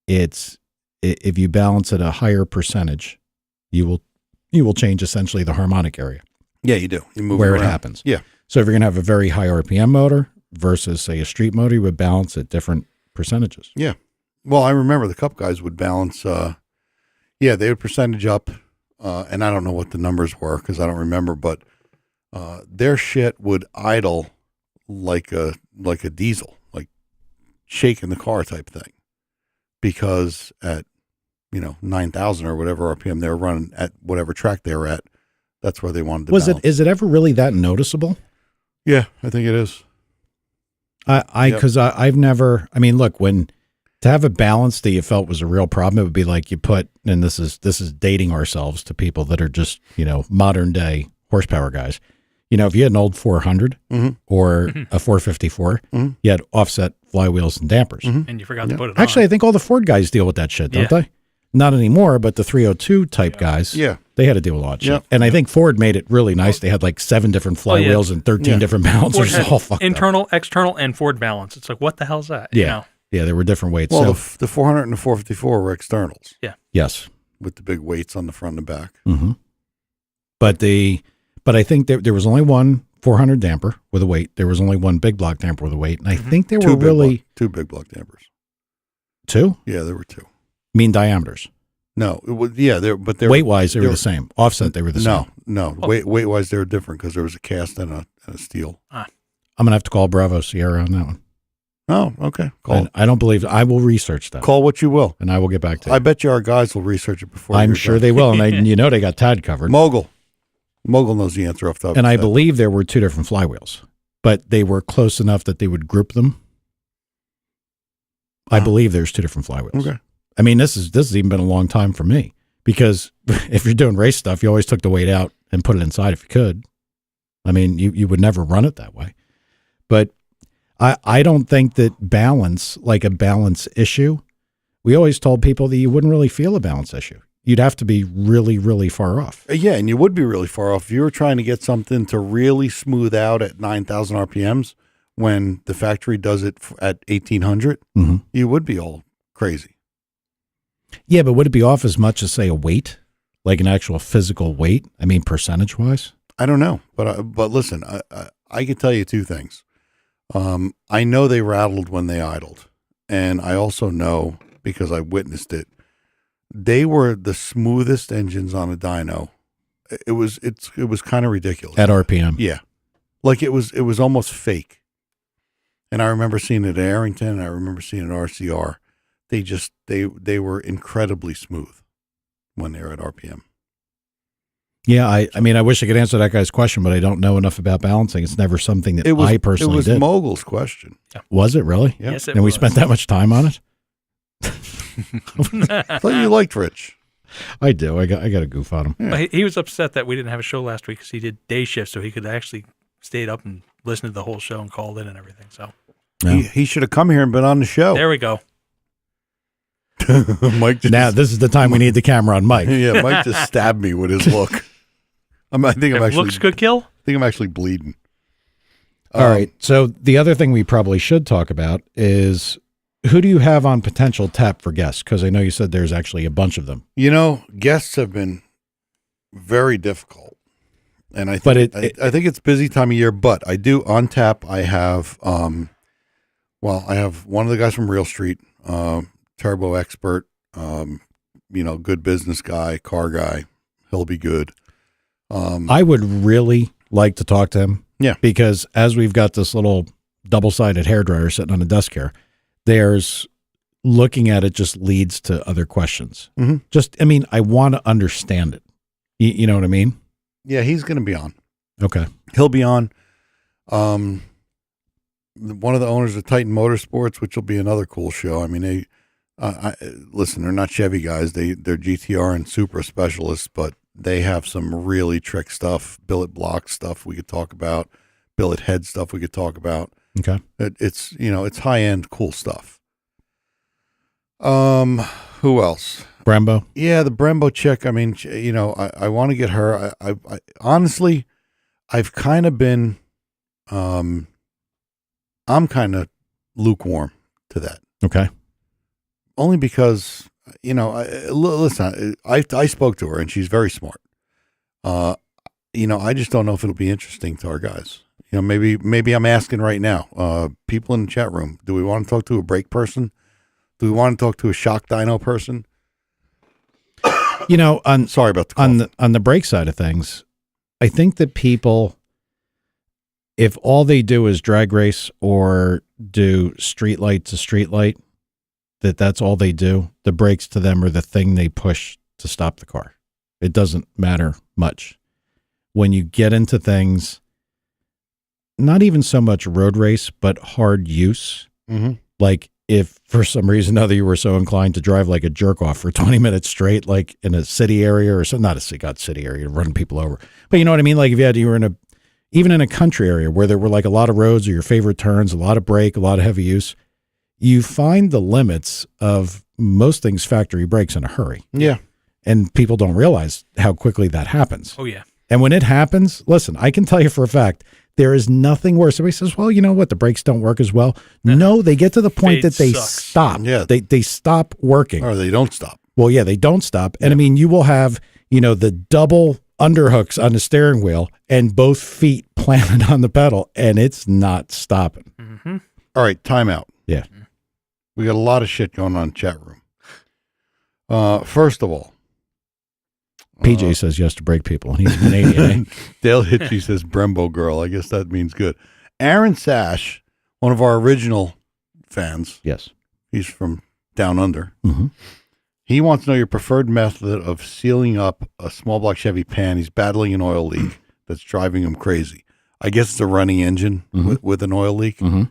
it's if you balance at a higher percentage, you will change essentially the harmonic area. Yeah, you do. You move where around. It happens. Yeah. So if you're going to have a very high RPM motor versus say a street motor, you would balance at different percentages. Yeah. Well, I remember the Cup guys would balance. They would percentage up, and I don't know what the numbers were because I don't remember, but their shit would idle like a diesel, like shaking the car type thing, because at 9,000 or whatever RPM they were running at whatever track they were at, that's where they wanted to balance. Is it ever really that noticeable? Yeah, I think it is. Because I've never. I mean, look, to have a balance that you felt was a real problem, it would be like you put, and this is dating ourselves to people that are just modern day horsepower guys. If you had an old 400 or a 454, you had offset flywheels and dampers. And you forgot to put it Actually, on. I think all the Ford guys deal with that shit, don't they? Not anymore, but the 302 type guys, they had to deal with all that shit. And I think Ford made it really nice. They had like 7 different flywheels and 13 different balancers. Ford had All fucked internal, up. external, and Ford balance. It's like, what the hell's that? Yeah. Yeah, there were different weights. Well, so, the 400 and the 454 were externals. Yeah. Yes. With the big weights on the front and back. Mm-hmm. But I think there was only one 400 damper with a weight. There was only one big block damper with a weight. And I think there were really... two big block dampers. Two? Yeah, there were 2. Mean diameters? No. It was, but weight-wise, they were the same. Offset, they were the same. No. Weight-wise, they were different because there was a cast and a steel. I'm going to have to call Bravo Sierra on that one. Oh, okay. Call. I don't believe. I will research that, Call what you will. and I will get back to you. I bet you our guys will research it before. I'm you're sure done. they will, and they got Tad covered. Mogul knows the answer off the top. And of I his head. believe there were 2 different flywheels, but they were close enough that they would group them. I believe there's 2 different flywheels. Okay. I mean, this has even been a long time for me, because if you're doing race stuff, you always took the weight out and put it inside if you could. I mean, you would never run it that way. But I don't think that balance, like a balance issue, we always told people that you wouldn't really feel a balance issue. You'd have to be really, really far off. Yeah, and you would be really far off if you were trying to get something to really smooth out at 9,000 RPMs when the factory does it at 1,800. Mm-hmm. You would be all crazy. Yeah, but would it be off as much as, say, a weight, like an actual physical weight? I mean, percentage-wise? I don't know, but listen, I can tell you 2 things. I know they rattled when they idled, and I also know, because I witnessed it, they were the smoothest engines on a dyno. It was kind of ridiculous At RPM. Yeah, like it was almost fake. And I remember seeing it at Arrington, and I remember seeing it at RCR. They were incredibly smooth when they were at RPM. Yeah, I mean, I wish I could answer that guy's question, but I don't know enough about balancing. It's never something that I personally It was did. Mogul's question. Was it really? Yeah. Yes, it And we was. spent that much time on it? I thought you liked Rich. I do. I got a goof on him. Yeah. But he was upset that we didn't have a show last week because he did day shift, so he could actually stayed up and listened to the whole show and called in and everything. So Yeah. He should have come here and been on the show. there we go. Mike just Now, this is the time we need the camera on Mike. yeah, Mike just stabbed me with his look. I think I'm If actually looks could kill. I think I'm actually bleeding. All right. So the other thing we probably should talk about is, who do you have on potential tap for guests? Because I know you said there's actually a bunch of them. You know, guests have been very difficult, and I think But I think it's busy time of year. But I do on tap. I have I have one of the guys from Real Street, turbo expert, good business guy, car guy. He'll be good. I would really like to talk to him. Yeah. Because as we've got this little double-sided hairdryer sitting on a desk here, there's looking at it just leads to other questions. Mhm. I want to understand it. You know what I mean? Yeah, he's going to be on. Okay. He'll be on. One of the owners of Titan Motorsports, which will be another cool show. I mean, listen, they're not Chevy guys. They're GTR and Supra specialists, but they have some really trick stuff, billet block stuff we could talk about, billet head stuff we could talk about. Okay. It's high end, cool stuff. Who else? Brembo. Yeah, the Brembo chick. I mean, I want to get her. I honestly, I've kind of been, I'm kind of lukewarm to that. Okay. Only because, listen, I spoke to her and she's very smart. I just don't know if it'll be interesting to our guys. Maybe I'm asking right now, people in the chat room, do we want to talk to a brake person? Do we want to talk to a shock dyno person? Sorry about the cough. on the brake side of things, I think that people, if all they do is drag race or do street light to street light, that's all they do. The brakes to them are the thing they push to stop the car. It doesn't matter much. When you get into things, not even so much road race, but hard use, Mm-hmm. like if for some reason or other you were so inclined to drive like a jerk off for 20 minutes straight, like in a city area or something, not a city area, running people over, but you know what I mean? Like if you were even in a country area where there were like a lot of roads or your favorite turns, a lot of brake, a lot of heavy use, you find the limits of most things factory brakes in a hurry. Yeah. And people don't realize how quickly that happens. Oh yeah. And when it happens, listen, I can tell you for a fact, there is nothing worse. Somebody says, well, you know what? The brakes don't work as well. No, they get to the point Fade that they sucks. stop. Yeah. They stop working. Or they don't stop. Well, yeah, they don't stop. And I mean, you will have, the double underhooks on the steering wheel and both feet planted on the pedal, and it's not stopping. Mm-hmm. All right, timeout. Yeah. We got a lot of shit going on in the chat room. First of all, PJ says yes to brake people, and he's Canadian. Eh? Dale Hitchie says Brembo girl. I guess that means good. Aaron Sash, one of our original fans. Yes. He's from down under. Mm-hmm. He wants to know your preferred method of sealing up a small block Chevy pan. He's battling an oil leak that's driving him crazy. I guess it's a running engine with an oil leak. Mm-hmm.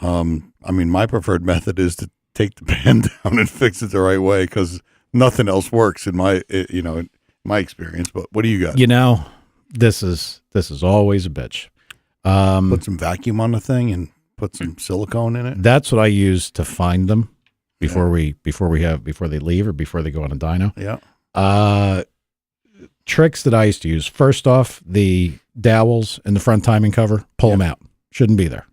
I mean, my preferred method is to take the pan down and fix it the right way because nothing else works in my experience. But what do you got? This is always a bitch. Put some vacuum on the thing and put some silicone in it. That's what I use to find them before they leave or before they go on a dyno. Yeah. Tricks that I used to use. First off, the dowels in the front timing cover, pull them out. Shouldn't be there.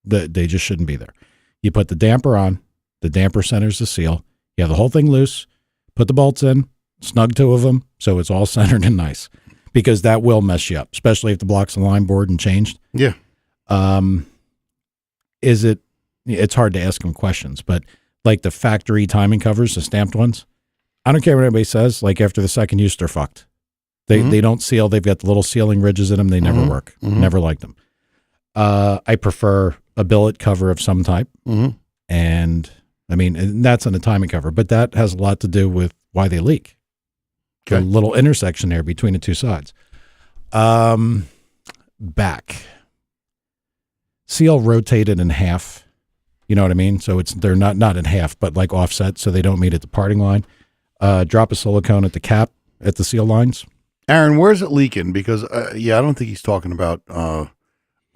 They just shouldn't be there. You put the damper on. The damper centers the seal. You have the whole thing loose. Put the bolts in. Snug two of them so it's all centered and nice. Because that will mess you up, especially if the block's on line board and changed. Yeah. It's hard to ask them questions, but like the factory timing covers, the stamped ones, I don't care what anybody says. Like after the second use, they're fucked. They don't seal. They've got the little sealing ridges in them. They never work. Never liked them. I prefer a billet cover of some type. And I mean, and that's on a timing cover, but that has a lot to do with why they leak. Okay. The little intersection there between the two sides. Back. Seal rotated in half. You know what I mean? So they're not in half, but like offset so they don't meet at the parting line. Drop a silicone at the cap at the seal lines. Aaron, where's it leaking? Because, I don't think he's talking about a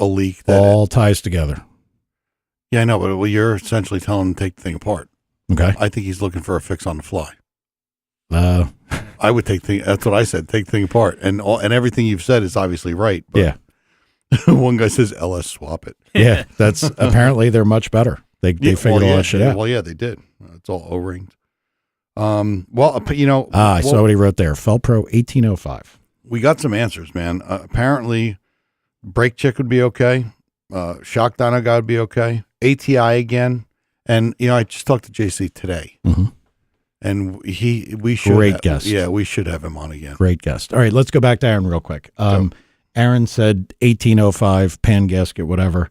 leak. All ties together. Yeah, I know, but you're essentially telling him to take the thing apart. Okay. I think he's looking for a fix on the fly. I would that's what I said, take the thing apart. And everything you've said is obviously right. But yeah. One guy says, LS swap it. Yeah, that's apparently they're much better. They figured all that shit out. Well, yeah, they did. It's all O-ringed. I saw what he wrote there. Felpro 1805. We got some answers, man. Apparently, brake check would be okay. Shock dyno guy would be okay. ATI again. And, I just talked to JC today. And we should. Great guest. Yeah, we should have him on again. Great guest. All right, let's go back to Aaron real quick. Aaron said 1805, pan gasket, whatever.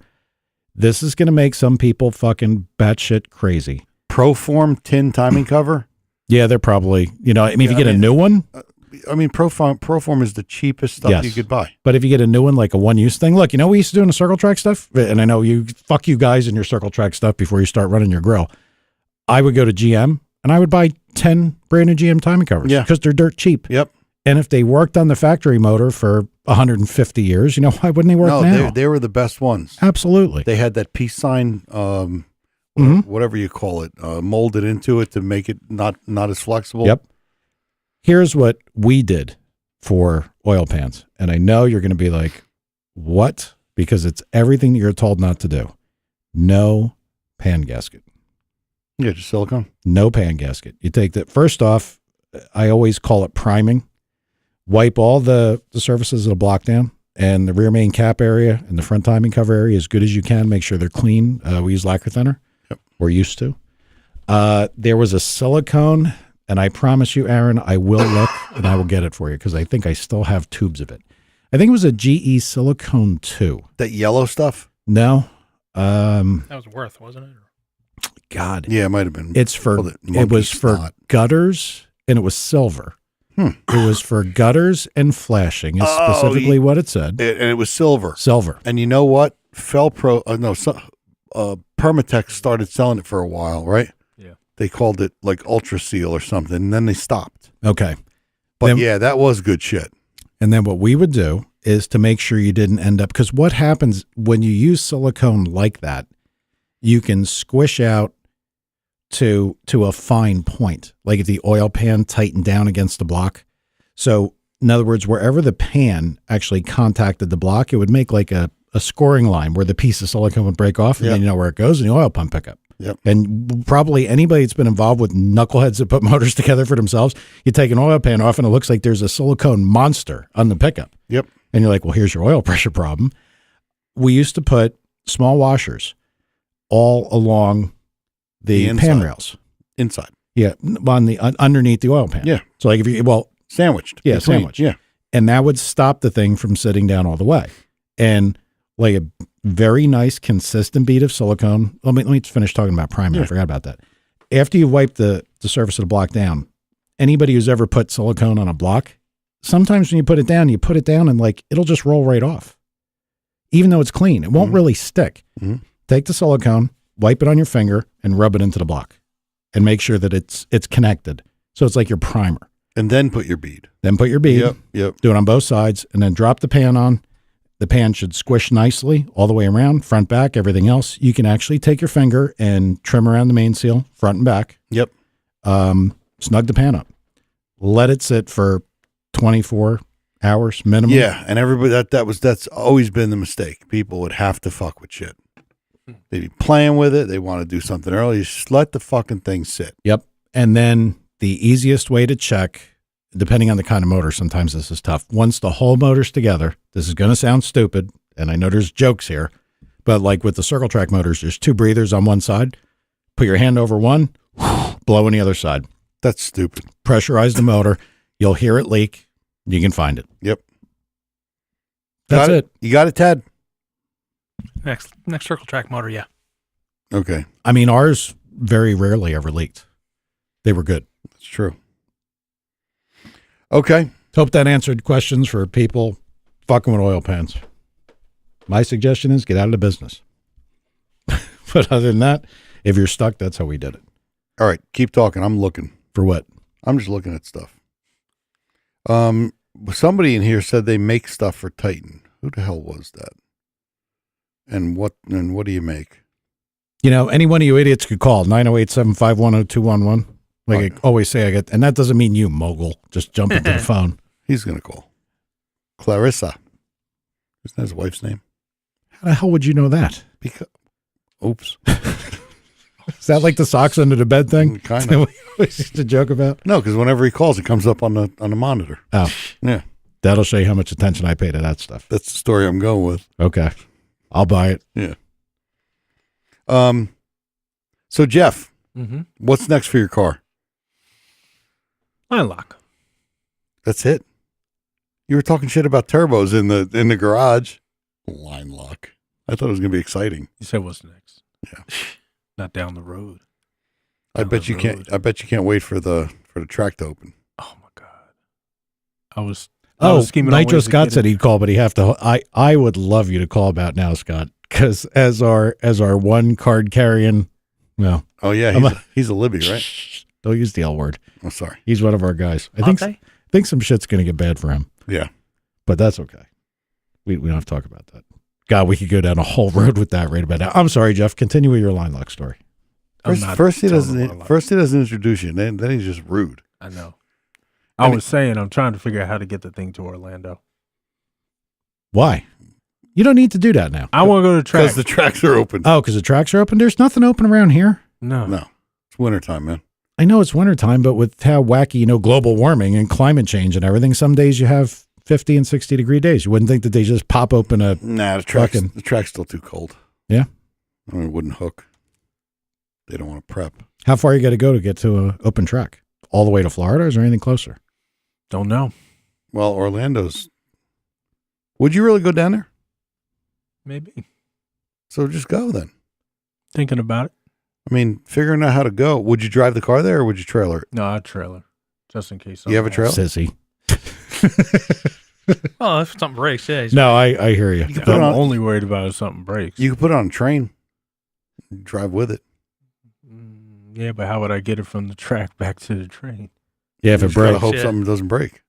This is going to make some people fucking batshit crazy. Proform tin timing cover? Yeah, they're probably, if you get a new one. Proform is the cheapest stuff you could buy. But if you get a new one, like a one-use thing, look, we used to do in the Circle Track stuff, and I know fuck you guys in your Circle Track stuff before you start running your grill. I would go to GM, and I would buy 10 brand new GM timing covers because they're dirt cheap. Yep. And if they worked on the factory motor for 150 years, why wouldn't they work now? They were the best ones. Absolutely. They had that peace sign, whatever you call it, molded into it to make it not as flexible. Yep. Here's what we did for oil pans. And I know you're going to be like, what? Because it's everything that you're told not to do. No pan gasket. Yeah, just silicone. No pan gasket. You take that. First off, I always call it priming. Wipe all the surfaces of the block down and the rear main cap area and the front timing cover area as good as you can. Make sure they're clean. We use lacquer thinner. Yep. We're used to. There was a silicone, and I promise you, Aaron, I will look and I will get it for you because I think I still have tubes of it. I think it was a GE Silicone 2. That yellow stuff? No. That was Worth, wasn't it? God. Yeah, it might have been. It was for gutters, and it was silver. It was for gutters and flashing is specifically what it said. And it was silver. Silver. And you know what? Permatex started selling it for a while, right? Yeah. They called it like Ultra Seal or something, and then they stopped. Okay. But that was good shit. And then what we would do is to make sure you didn't end up, because what happens when you use silicone like that, you can squish out to a fine point, like if the oil pan tightened down against the block. So in other words, wherever the pan actually contacted the block, it would make like a scoring line where the piece of silicone would break off, and then you know where it goes in the oil pump pickup. Yep. And probably anybody that's been involved with knuckleheads that put motors together for themselves, you take an oil pan off and it looks like there's a silicone monster on the pickup. Yep. And you're like, well, here's your oil pressure problem. We used to put small washers all along the pan rails. Inside. Yeah. On the underneath the oil pan. Yeah. So like sandwiched. Yeah, between. sandwiched. Yeah. And that would stop the thing from sitting down all the way. And like a very nice, consistent bead of silicone. Let me finish talking about primer. I forgot about that. After you wipe the surface of the block down, anybody who's ever put silicone on a block, sometimes when you put it down and like it'll just roll right off. Even though it's clean, it won't really stick. Mm-hmm. Take the silicone, wipe it on your finger, and rub it into the block, and make sure that it's connected. So it's like your primer. And then put your bead. Then put your bead. Yep. Do it on both sides, and then drop the pan on. The pan should squish nicely all the way around, front, back, everything else. You can actually take your finger and trim around the main seal, front and back. Yep. Snug the pan up. Let it sit for 24 hours minimum. Yeah, and everybody that's always been the mistake. People would have to fuck with shit. They'd be playing with it. They want to do something early. Just let the fucking thing sit. Yep. And then the easiest way to check, depending on the kind of motor, sometimes this is tough. Once the whole motor's together, this is going to sound stupid, and I know there's jokes here, but like with the circle track motors, there's 2 breathers on one side. Put your hand over one, blow on the other side. That's stupid. Pressurize the motor. You'll hear it leak. You can find it. Yep. That's it. You got it, Ted? Next circle track motor, yeah. Okay. I mean, ours very rarely ever leaked. They were good. That's true. Okay. Hope that answered questions for people fucking with oil pans. My suggestion is get out of the business. But other than that, if you're stuck, that's how we did it. All right. Keep talking. I'm looking. For what? I'm just looking at stuff. Somebody in here said they make stuff for Titan. Who the hell was that? And what do you make? You know, any one of you idiots could call 908-751-0211. Like I always say, and that doesn't mean you, mogul. Just jump into the phone. He's going to call. Clarissa. Isn't that his wife's name? How the hell would you know that? Because, oops. Is that like the socks under the bed thing? Kind That of. we always used to joke about? No, because whenever he calls, it comes up on the monitor. Oh. Yeah. That'll show you how much attention I pay to that stuff. That's the story I'm going with. Okay. I'll buy it. Yeah. So Jeff, Mm-hmm. what's next for your car? Line lock. That's it. You were talking shit about turbos in the garage. Line lock. I thought it was going to be exciting. You said what's next? Yeah. Not down the road. I bet you can't. I bet you can't wait for the track to open. Oh my god. I was Nitro scheming on ways to Scott get said it. he'd call, but he'd have to. I would love you to call about now, Scott, because as our one card carrying, well, Oh yeah, he's a Libby, right? Don't use the L word. Oh, sorry. He's one of our guys. I Latte? think some shit's gonna get bad for him, Yeah. but that's okay. We don't have to talk about that. God, we could go down a whole road with that right about now. I'm sorry, Jeff. Continue with your line lock story. I'm not First he telling them all doesn't introduce you, and then he's just rude. I know. I was saying I'm trying to figure out how to get the thing to Orlando. Why? You don't need to do that now. I want to go to the track. Because the tracks are open. Oh, because the tracks are open. There's nothing open around here. No. No, it's wintertime, man. I know it's wintertime, but with how wacky, global warming and climate change and everything, some days you have 50 and 60 degree days. You wouldn't think that they just pop open a. Nah, the track's still too cold. Yeah. I mean, it wouldn't hook. They don't want to prep. How far you got to go to get to an open track? All the way to Florida? Or is there anything closer? Don't know. Well, Orlando's. Would you really go down there? Maybe. So just go then. Thinking about it. I mean, figuring out how to go. Would you drive the car there or would you trailer it? No, a trailer. Just in case. You have a trailer? Sissy. Oh, if something breaks, yeah. No, I hear you. You can I'm put it on, only worried about if something breaks. you can put it on a train. Drive with it. Yeah, but how would I get it from the track back to the train? Yeah, if You it just gotta breaks, hope Shit. something doesn't break.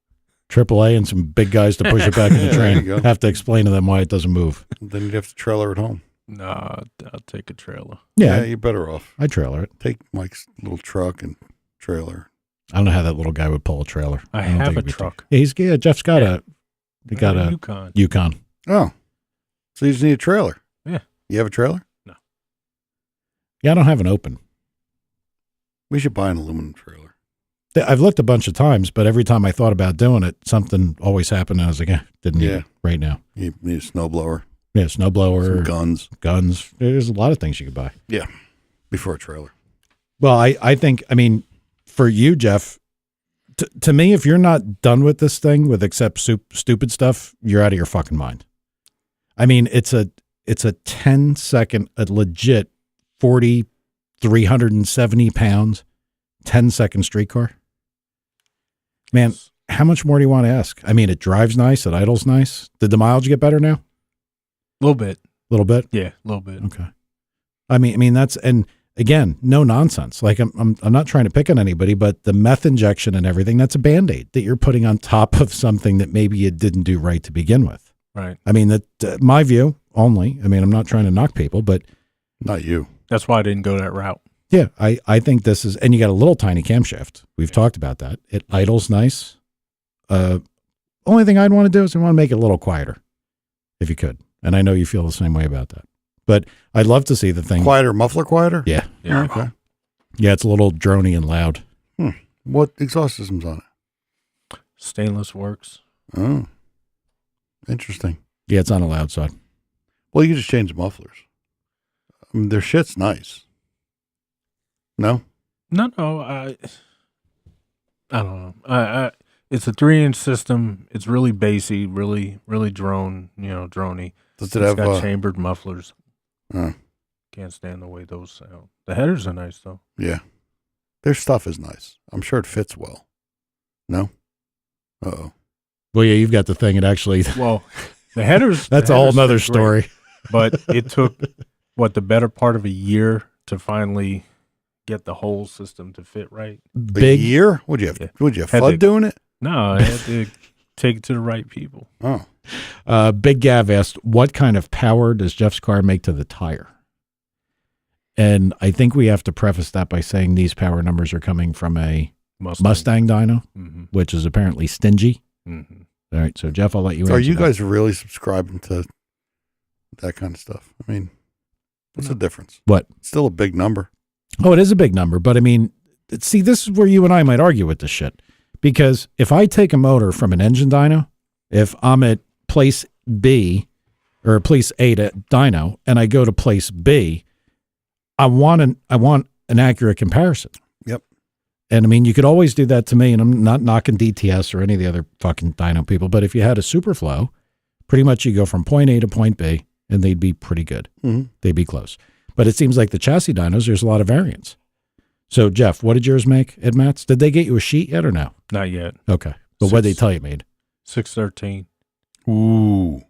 AAA and some big guys to push it back in the Yeah, there you train. go. Have to explain to them why it doesn't move. Then you'd have to trailer it home. Nah, I'll take a trailer. Yeah, You're better off. I trailer it. Take Mike's little truck and trailer. I don't know how that little guy would pull a trailer. I don't have think a it'd be- truck. Yeah, Jeff's got he got a Yukon. Yukon. Oh. So you just need a trailer. Yeah. You have a trailer? Yeah, I don't have an open. We should buy an aluminum trailer. I've looked a bunch of times, but every time I thought about doing it, something always happened. And I was like, didn't need Yeah. it right now. You need a snowblower, Yeah, snowblower, some guns. There's a lot of things you could buy. before a trailer. Well, I think, for you, Jeff, to me, if you're not done with this thing with except stupid stuff, you're out of your fucking mind. I mean, it's it's a 10-second, a legit 370 pounds, 10-second street car. Man, how much more do you want to ask? I mean, it drives nice. It idles nice. Did the mileage get better now? A little bit. A little bit? Yeah, a little bit. Okay. I mean, that's, and again, no nonsense. Like I'm not trying to pick on anybody, but the meth injection and everything, that's a Band-Aid that you're putting on top of something that maybe you didn't do right to begin with. Right. I mean, that my view only. I mean, I'm not trying to knock people, but Not you. That's why I didn't go that route. yeah, I think this is, and you got a little tiny camshaft. We've talked about that. It idles nice. Only thing I'd want to do is I want to make it a little quieter, if you could. And I know you feel the same way about that. But I'd love to see the thing. Quieter, muffler quieter? Yeah. Yeah. Okay. Yeah, it's a little drony and loud. What exhaust system's on it? Stainless works. Oh, interesting. Yeah, it's on the loud side. Well, you can just change the mufflers. I mean, their shit's nice. No? No, I don't know. It's a 3-inch system. It's really bassy, really drony. Does It's it have got chambered mufflers. uh, Can't stand the way those sound. The headers are nice though. yeah. Their stuff is nice. I'm sure it fits well. No? Uh-oh. Well, yeah, you've got the thing. It actually, Well, the headers. that's the a whole headers nother fit great, story. But it took the better part of a year to finally get the whole system to fit right. A Big, year? Would you have? Yeah. Would you have Had FUD to- doing it? No, I had to take it to the right people. Oh, Big Gav asked, what kind of power does Jeff's car make to the tire? And I think we have to preface that by saying these power numbers are coming from a Mustang dyno, Mm-hmm. which is apparently stingy. Mm-hmm. All right, so Jeff, I'll let you so are answer you that. guys really subscribing to that kind of stuff? I mean, what's the difference? What? It's still a big number. Oh, it is a big number, but I mean, see, this is where you and I might argue with this shit. Because if I take a motor from an engine dyno, if I'm at place B or place A to dyno, and I go to place B, I want an accurate comparison. Yep. And I mean, you could always do that to me, and I'm not knocking DTS or any of the other fucking dyno people, but if you had a Superflow, pretty much you go from point A to point B, and they'd be pretty good. Mm-hmm. They'd be close. But it seems like the chassis dynos, there's a lot of variance. So, Jeff, what did yours make at Matt's? Did they get you a sheet yet or no? Not yet. Okay. But what did they tell you it made? 613, Ooh,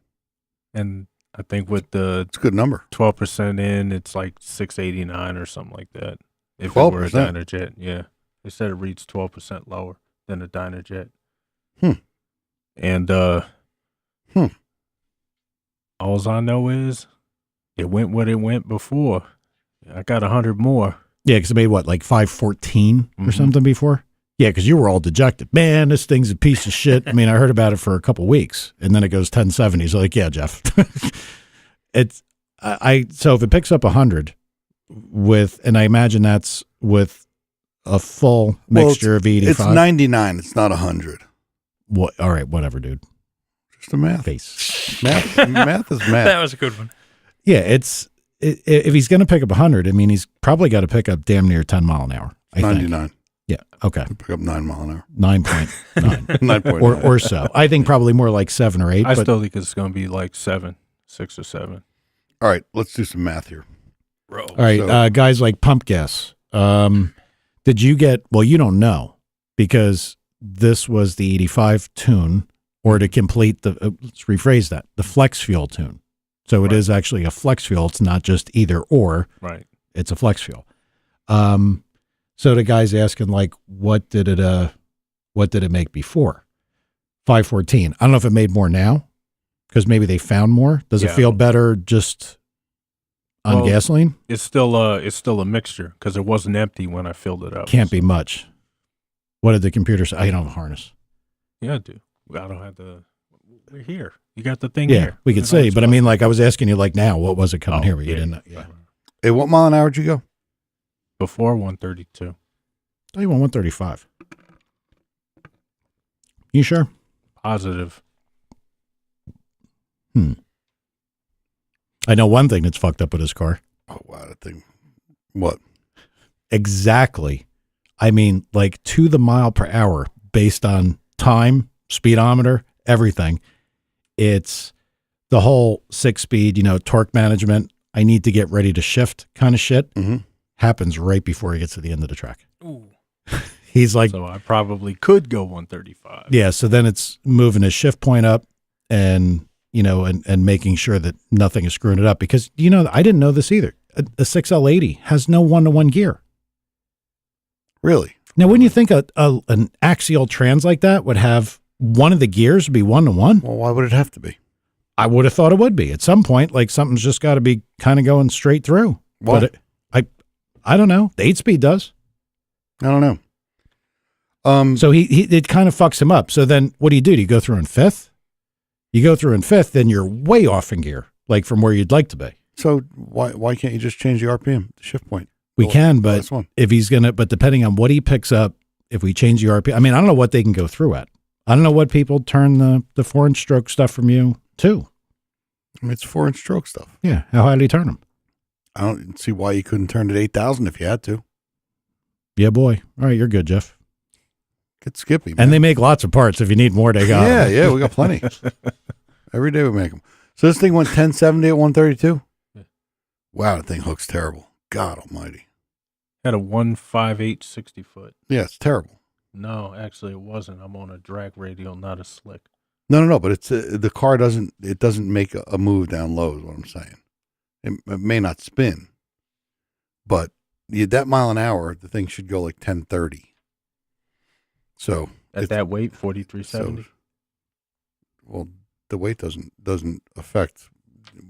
and I think with the it's a good number. 12% in, it's like 689 or something like that. If it were a 12%? Dynajet, yeah. They said it reads 12% lower than a Dynajet. Hmm. And all I know is it went what it went before. I got 100 more. Yeah, because it made what, like 514 or Mhm. something before? Yeah, because you were all dejected. Man, this thing's a piece of shit. I mean, I heard about it for a couple weeks, and then it goes 1070. So like, yeah, Jeff. So if it picks up 100 with, and I imagine that's with a full mixture of E85. It's 99. It's not 100. What? All right, whatever, dude. Just a math. Face. Math is math. That was a good one. Yeah, if he's going to pick up 100, I mean, he's probably got to pick up damn near 10 mile an hour. I think. 99. Yeah. Okay. Pick up 9 mile an hour. 9.9 9.9. or so. I think probably more like 7 or 8. I but still think it's going to be like 6 or 7. All right, let's do some math here. all right, so- guys like Pump Gas. Did you get? Well, you don't know because this was the 85 tune, or to complete the. Let's rephrase that: the flex fuel tune. So it Right. is actually a flex fuel. It's not just either or. Right. It's a flex fuel. So the guy's asking like, what did it make before? 514. I don't know if it made more now because maybe they found more. Does it Yeah. feel better just on Well, gasoline? It's still a mixture because it wasn't empty when I filled it up. Can't be much. What did the computer say? I don't have a harness. Yeah, I do. I don't have the. We're here. You got the thing Yeah, here. we could That's say, how but I it's mean, like I was asking you like now, what was it coming Oh, here? But you yeah. didn't. Yeah. Hey, what mile an hour did you go? Before 132. Oh, you want 135. You sure? Positive. I know one thing that's fucked up with his car. Oh, wow, that thing. What? Exactly. I mean, like to the mile per hour based on time, speedometer, everything. It's the whole 6-speed, torque management, I need to get ready to shift kind of shit happens right before he gets to the end of the track. Ooh. He's like, so I probably could go 135. yeah. So then it's moving his shift point up and, and making sure that nothing is screwing it up because, I didn't know this either. A 6L80 has no 1-to-1 gear. Really? Now, wouldn't you think an axial trans like that would have one of the gears be 1-to-1? Well, why would it have to be? I would have thought it would be at some point. Like something's just got to be kind of going straight through. What? But I don't know. The 8-speed does. I don't know. So it kind of fucks him up. So then what do? Do you go through in fifth? You go through in fifth, then you're way off in gear, like from where you'd like to be. So why can't you just change the RPM, the shift point? We can, but if he's but depending on what he picks up, if we change the RPM, I mean, I don't know what they can go through at. I don't know what people turn the 4-inch stroke stuff from you to. I mean, it's 4-inch stroke stuff. Yeah. How high do you turn them? I don't see why you couldn't turn it 8,000 if you had to. Yeah, boy. All right, you're good, Jeff. Get Skippy, man. And they make lots of parts. If you need more, they got them. Yeah, we got plenty. Every day we make them. So this thing went 1070 at 132? Yeah. Wow, that thing hooks terrible. God almighty. Had a 158 60 foot. Yeah, it's terrible. No, actually it wasn't. I'm on a drag radial, not a slick. No, but it's the car doesn't make a move down low is what I'm saying. It may not spin, but that mile an hour, the thing should go like 1030. So at that weight, 4370. So, well, the weight doesn't affect,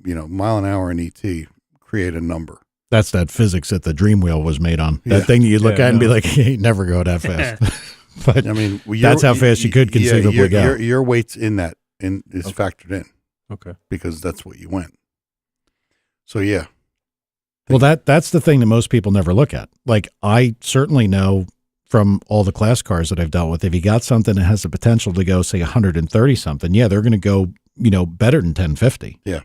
mile an hour in ET create a number. That's that physics that the Dream Wheel was made on. Yeah. That thing you look at and be like, he ain't never go that fast. But I mean, that's how fast you could conceivably go. Your weight's is factored in. Okay. Because that's what you went. So yeah. Well, that's the thing that most people never look at. Like I certainly know from all the class cars that I've dealt with, if you got something that has the potential to go, say 130 something, yeah, they're going to go, better than 1050. Yeah.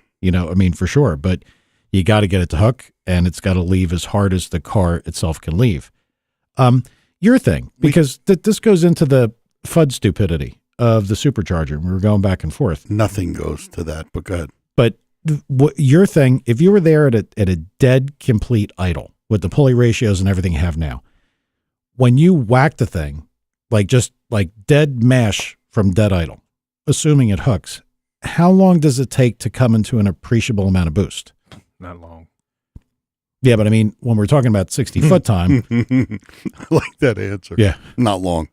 For sure. But you got to get it to hook and it's got to leave as hard as the car itself can leave. Your thing, because this goes into the FUD stupidity of the supercharger. We were going back and forth. Nothing goes to that, but go ahead. But your thing, if you were there at a dead complete idle with the pulley ratios and everything you have now, when you whack the thing, just dead mash from dead idle, assuming it hooks, how long does it take to come into an appreciable amount of boost? Not long. Yeah, but I mean, when we're talking about 60-foot time. I like that answer. Yeah. Not long.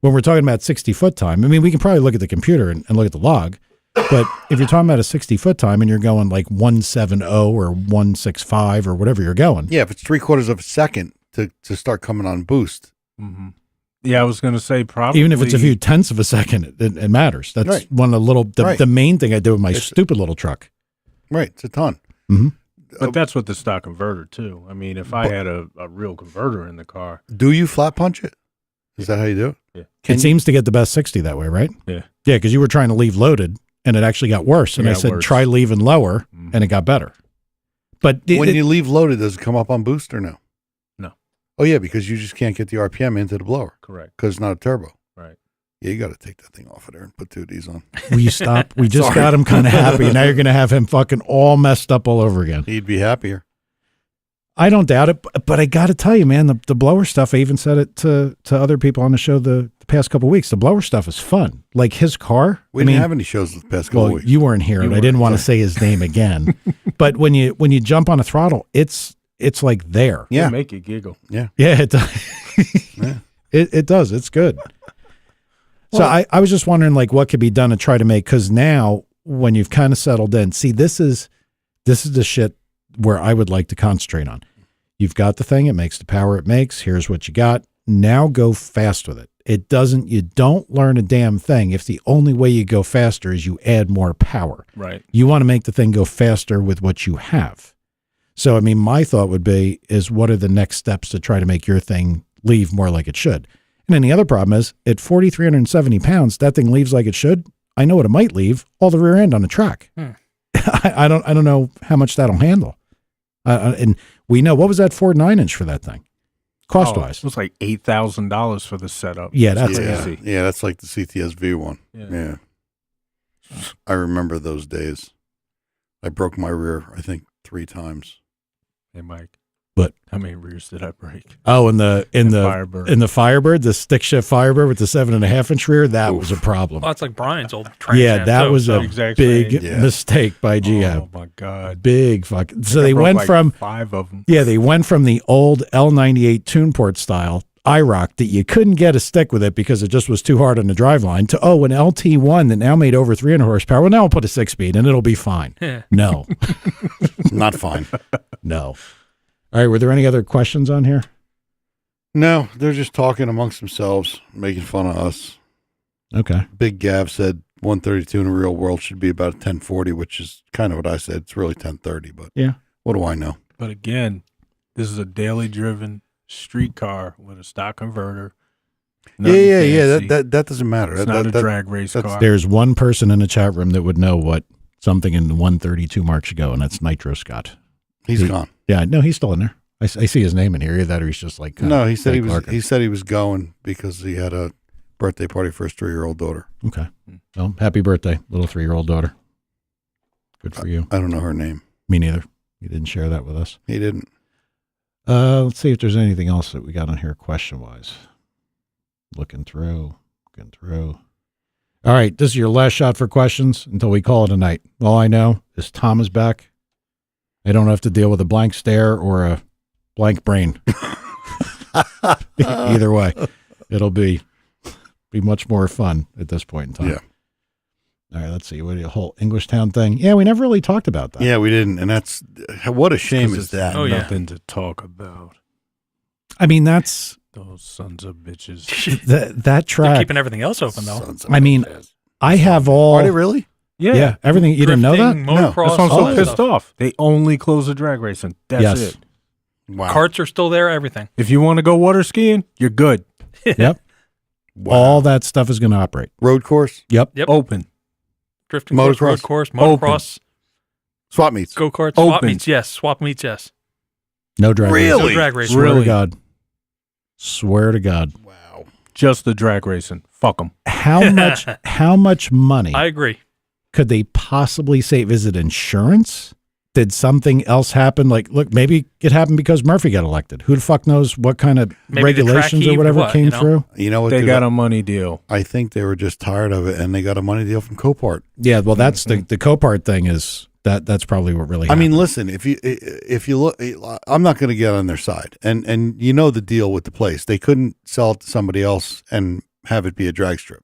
When we're talking about 60-foot time, I mean, we can probably look at the computer and look at the log. But if you're talking about a 60-foot time and you're going like 170 or 165 or whatever you're going. Yeah, if it's 3/4 of a second to start coming on boost. Mm-hmm. Yeah, I was going to say probably. Even if it's a few tenths of a second, it matters. That's right. One of the main thing I do with my stupid little truck. Right, it's a ton. Mm-hmm. But that's with the stock converter too. I mean, if I had a real converter in the car. Do you flat punch it? Is that how you do it? Yeah. It seems to get the best 60 that way, right? Yeah. Yeah, because you were trying to leave loaded and it actually got worse. And I said, try leaving lower and it got better. But when you leave loaded, does it come up on boost or no? No. Oh, yeah, because you just can't get the RPM into the blower. Correct. Because it's not a turbo. Right. Yeah, you got to take that thing off of there and put 2 of these on. Will you stop? We just got him kind of happy. Now you're going to have him fucking all messed up all over again. He'd be happier. I don't doubt it, but I got to tell you, man, the blower stuff, I even said it to other people on the show the past couple of weeks. The blower stuff is fun. Like his car. We didn't have any shows the past couple of weeks. You weren't here, and I didn't want to say his name again. But when you jump on a throttle, it's like there. Yeah. Make you giggle. Yeah. Yeah, it does. Yeah. It does. It's good. So I was just wondering what could be done to try to make, because now when you've kind of settled in, see, this is the shit where I would like to concentrate on. You've got the thing, it makes the power it makes. Here's what you got. Now go fast with it. You don't learn a damn thing if the only way you go faster is you add more power. Right. You want to make the thing go faster with what you have. So, I mean, my thought would be, what are the next steps to try to make your thing leave more like it should? And then the other problem is, at 4,370 pounds, that thing leaves like it should. I know what it might leave, all the rear end on the track. I don't know how much that'll handle. And we know, what was that Ford 9-inch for that thing? Cost-wise. It was like $8,000 for the setup. Yeah, that's crazy. Yeah, that's like the CTS V1. Yeah. I remember those days. I broke my rear, I think, 3 times. Hey, Mike. What? How many rears did I break? Oh, in the Firebird. Firebird, the stick shift Firebird with the 7.5-inch rear, that was a problem. Well, that's like Brian's old train. Yeah, that was a Exact big same. Yeah. mistake by GM. Oh my God. Big fucking. So I they broke went like from 5 of them. they went from the old L98 TunePort style IROC that you couldn't get a stick with it because it just was too hard on the driveline to an LT1 that now made over 300 horsepower. Well, now I'll put a 6-speed and it'll be fine. No, Not fine. no. All right, were there any other questions on here? No, they're just talking amongst themselves, making fun of us. Okay. Big Gav said 132 in the real world should be about 1040, which is kind of what I said. It's really 1030, but Yeah. what do I know? But again, this is a daily driven street car with a stock converter. Nothing Yeah. fancy. That doesn't matter. It's That- not a that- drag race car. There's one person in the chat room that would know what something in the 132 mark should go, and that's Nitro Scott. He's gone. Yeah, no, he's still in there. I see his name in here. Either that or he's just like No, he said Jake he was. Larkin. He said he was going because he had a birthday party for his 3-year-old daughter. Okay. Well, happy birthday, little 3-year-old daughter. Good for you. I don't know her name. Me neither. You didn't share that with us. He didn't. Let's see if there's anything else that we got on here question-wise. Looking through. All right, this is your last shot for questions until we call it a night. All I know is Tom is back. I don't have to deal with a blank stare or a blank brain. Either way, it'll be much more fun at this point in time. Yeah. All right, let's see. What the whole Englishtown thing? Yeah, we never really talked about that. Yeah, we didn't, and that's what a shame is that. Oh, yeah. Nothing to talk about. I mean, that's Those sons of bitches. that They're track. keeping everything else open, though. Sons of I mean, bitches. I have all. Are they really? Yeah, everything. You didn't know that? Drifting, No. motocross, That's why I'm all so that pissed stuff. off. They only close the drag racing. That's Yes. it. Wow. Carts are still there, everything. If you want to go water skiing, you're good. Yep. Wow. All that stuff is going to operate. Road course, Yep. Yep. Open. Drifting course, Motocross. road course, motocross, swap meets. go-karts, swap Open. meets, yes. Swap meets, yes. No drag racing. Really? No drag racing. Swear to Really? God. Swear to God. Wow. Just the drag racing. Fuck them. How much money I agree. could they possibly save? Is it insurance? Did something else happen? Like, look, maybe it happened because Murphy got elected. Who the fuck knows what kind of Maybe the track regulations or heaved, whatever what, came you know? through? You know what? They dude? got a money deal. I think they were just tired of it, and they got a money deal from Copart. Yeah, well, that's the Copart thing is that's probably what really I happened. mean, listen, if you look, I'm not going to get on their side, and you know the deal with the place. They couldn't sell it to somebody else and have it be a drag strip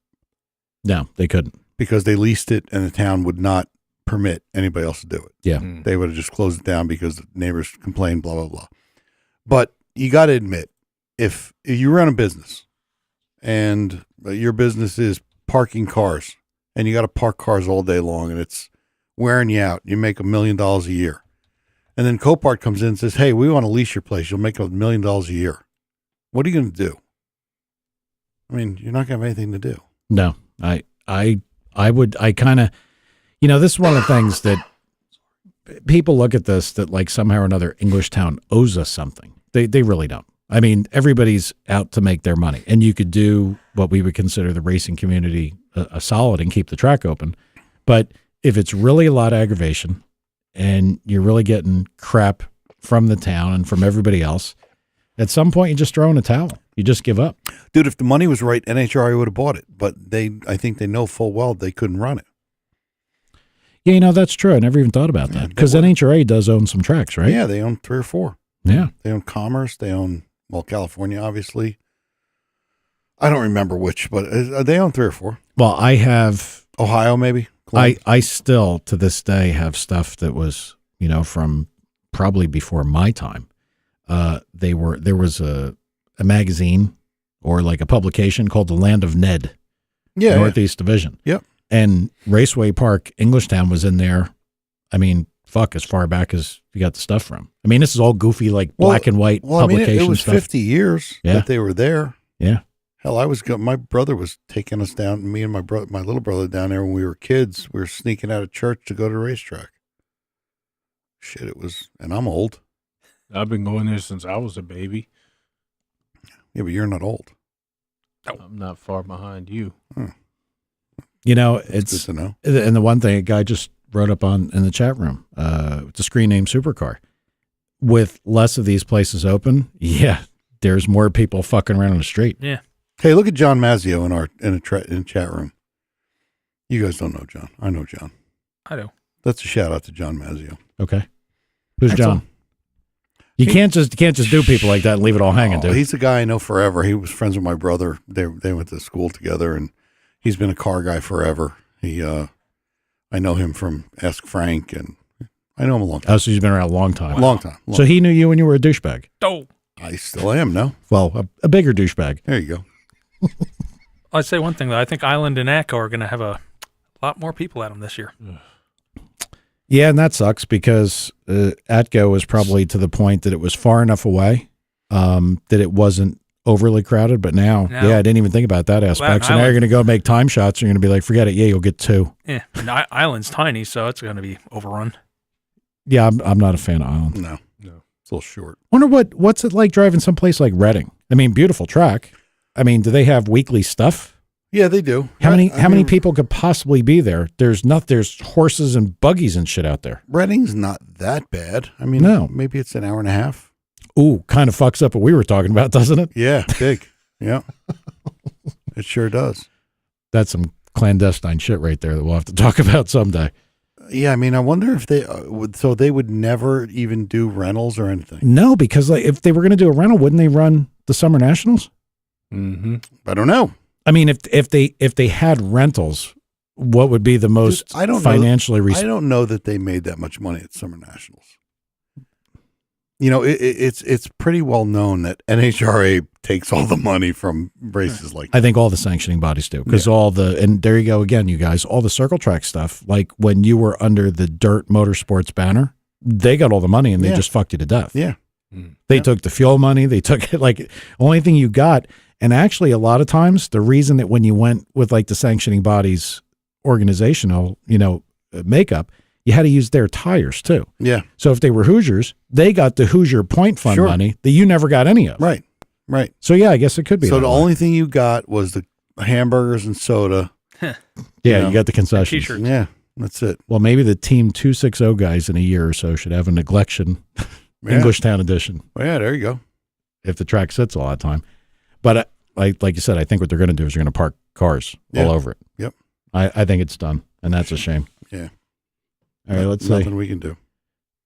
No, they couldn't. because they leased it, and the town would not permit anybody else to do it. Yeah. Mm. They would have just closed it down because the neighbors complained, blah, blah, blah. But you got to admit, if you run a business and your business is parking cars and you got to park cars all day long and it's wearing you out, you make $1 million a year. And then Copart comes in and says, hey, we want to lease your place. You'll make $1 million a year. What are you going to do? I mean, you're not going to have anything to do. No, I kind of, this is one of the things that people look at this that like somehow or another Englishtown owes us something. They really don't. I mean, everybody's out to make their money, and you could do what we would consider the racing community a solid and keep the track open. But if it's really a lot of aggravation and you're really getting crap from the town and from everybody else, at some point you just throw in a towel. You just give up. Dude, if the money was right, NHRA would have bought it. But I think they know full well they couldn't run it. Yeah, that's true. I never even thought about that because NHRA does own some tracks, right? Yeah, they own 3 or 4. Yeah. They own Commerce. They own, California, obviously. I don't remember which, but they own 3 or 4. Well, I have Ohio, maybe. I still to this day have stuff that was, from probably before my time. There was a magazine or like a publication called The Land of Ned, Northeast Division. Yep. And Raceway Park, Englishtown was in there. I mean, fuck, as far back as you got the stuff from. I mean, this is all goofy, like black and white publication it was stuff. 50 years that they were there. Yeah. Hell, my brother was taking us down, me and my little brother down there when we were kids. We were sneaking out of church to go to the racetrack. Shit, it was, and I'm old. I've been going there since I was a baby. Yeah, but you're not old. I'm not far behind you. It's Good to know. and the one thing, a guy just wrote up in the chat room. It's a screen name supercar. With less of these places open, yeah, there's more people fucking around on the street. Yeah. Hey, look at John Mazzio in the chat room. You guys don't know John. I know John. I do. That's a shout out to John Mazzio. Okay. Who's That's John? all. You can't just do people like that and leave it all hanging, dude. He's a guy I know forever. He was friends with my brother. They went to school together, and he's been a car guy forever. I know him from Ask Frank, and I know him a long time. Oh, so he's been around a long time. Long time. So he knew you when you were a douchebag. Oh, I still am, no? Well, a bigger douchebag. There you go. I'd say one thing, though. I think Island and ACO are going to have a lot more people at them this year. Yeah, and that sucks because Atco was probably to the point that it was far enough away that it wasn't overly crowded. But now, yeah, I didn't even think about that aspect. So now you're going to go make time shots. And you're going to be like, forget it. Yeah, you'll get 2. Yeah, and Island's tiny, so it's going to be overrun. Yeah, I'm not a fan of Island. No. It's a little short. Wonder what's it like driving someplace like Reading? I mean, beautiful track. I mean, do they have weekly stuff? Yeah, they do. How many people could possibly be there? There's horses and buggies and shit out there. Reading's not that bad. I mean, No. Maybe it's an hour and a half. Ooh, kind of fucks up what we were talking about, doesn't it? Yeah, big. Yeah. It sure does. That's some clandestine shit right there that we'll have to talk about someday. Yeah, I mean, I wonder if they would never even do rentals or anything. No, because like if they were going to do a rental, wouldn't they run the Summer Nationals? Mm-hmm. I don't know. I mean, if they had rentals, what would be the most I don't financially I don't know that they made that much money at Summer Nationals. You know, it's pretty well known that NHRA takes all the money from races like that. I think all the sanctioning bodies do because and there you go again, you guys, all the circle track stuff. Like when you were under the Dirt Motorsports banner, they got all the money and they just fucked you to death. Yeah. They took the fuel money. They took it like only thing you got. And actually, a lot of times, the reason that when you went with like the sanctioning body's organizational, makeup, you had to use their tires too. Yeah. So if they were Hoosiers, they got the Hoosier Point Fund money that you never got any of. Right. Right. So yeah, I guess it could be. So the way. only thing you got was the hamburgers and soda. Yeah, you got the concessions. T-shirts. Yeah, that's it. Well, maybe the Team 260 guys in a year or so should have a neglection Englishtown edition. Well, yeah, there you go. If the track sits a lot of time. But like you said, I think what they're going to do is they're going to park cars all over it. Yep. I think it's done, and that's a shame. Yeah. All right, let's see. Nothing we can do.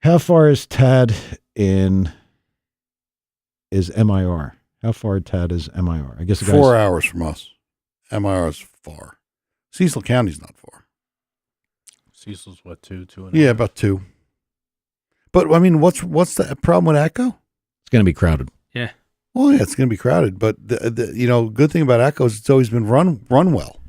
How far is Tad is MIR? How far Tad is MIR? I guess the 4 hours from us. MIR is far. Cecil County's not far. Cecil's what, 2.5? Yeah, about 2. But I mean, what's the problem with Echo? It's going to be crowded. Yeah. Well, yeah, it's going to be crowded. But the good thing about Echo is it's always been run well.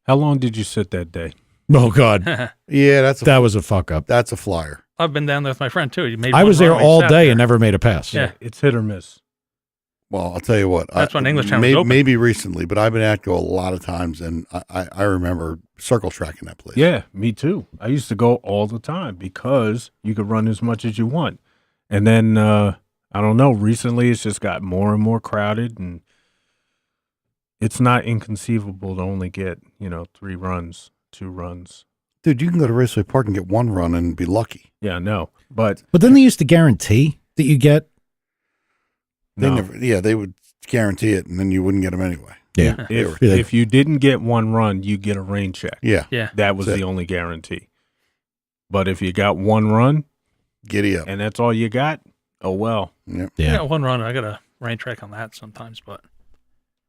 How long did you sit that day? Oh God, Yeah, that was a fuck up. that's a flyer. I've been down there with my friend too. I was there all day and never made a pass. Yeah. It's hit or miss. Well, I'll tell you what. That's when Englishtown was open. Maybe recently, but I've been at Echo a lot of times, and I remember circle tracking that place. Yeah, me too. I used to go all the time because you could run as much as you want. And then, I don't know, recently it's just got more and more crowded, and it's not inconceivable to only get, 3 runs, 2 runs. Dude, you can go to Raceway Park and get 1 run and be lucky. Yeah, no. But then they used to guarantee that you get. They would guarantee it, and then you wouldn't get them anyway. Yeah. If you didn't get 1 run, you get a rain check. Yeah. Yeah. That was That's the only guarantee. But if you got 1 run, Giddy up. and that's all you got, oh well. Yep. I Yeah. got 1 run. I got a rain track on that sometimes, but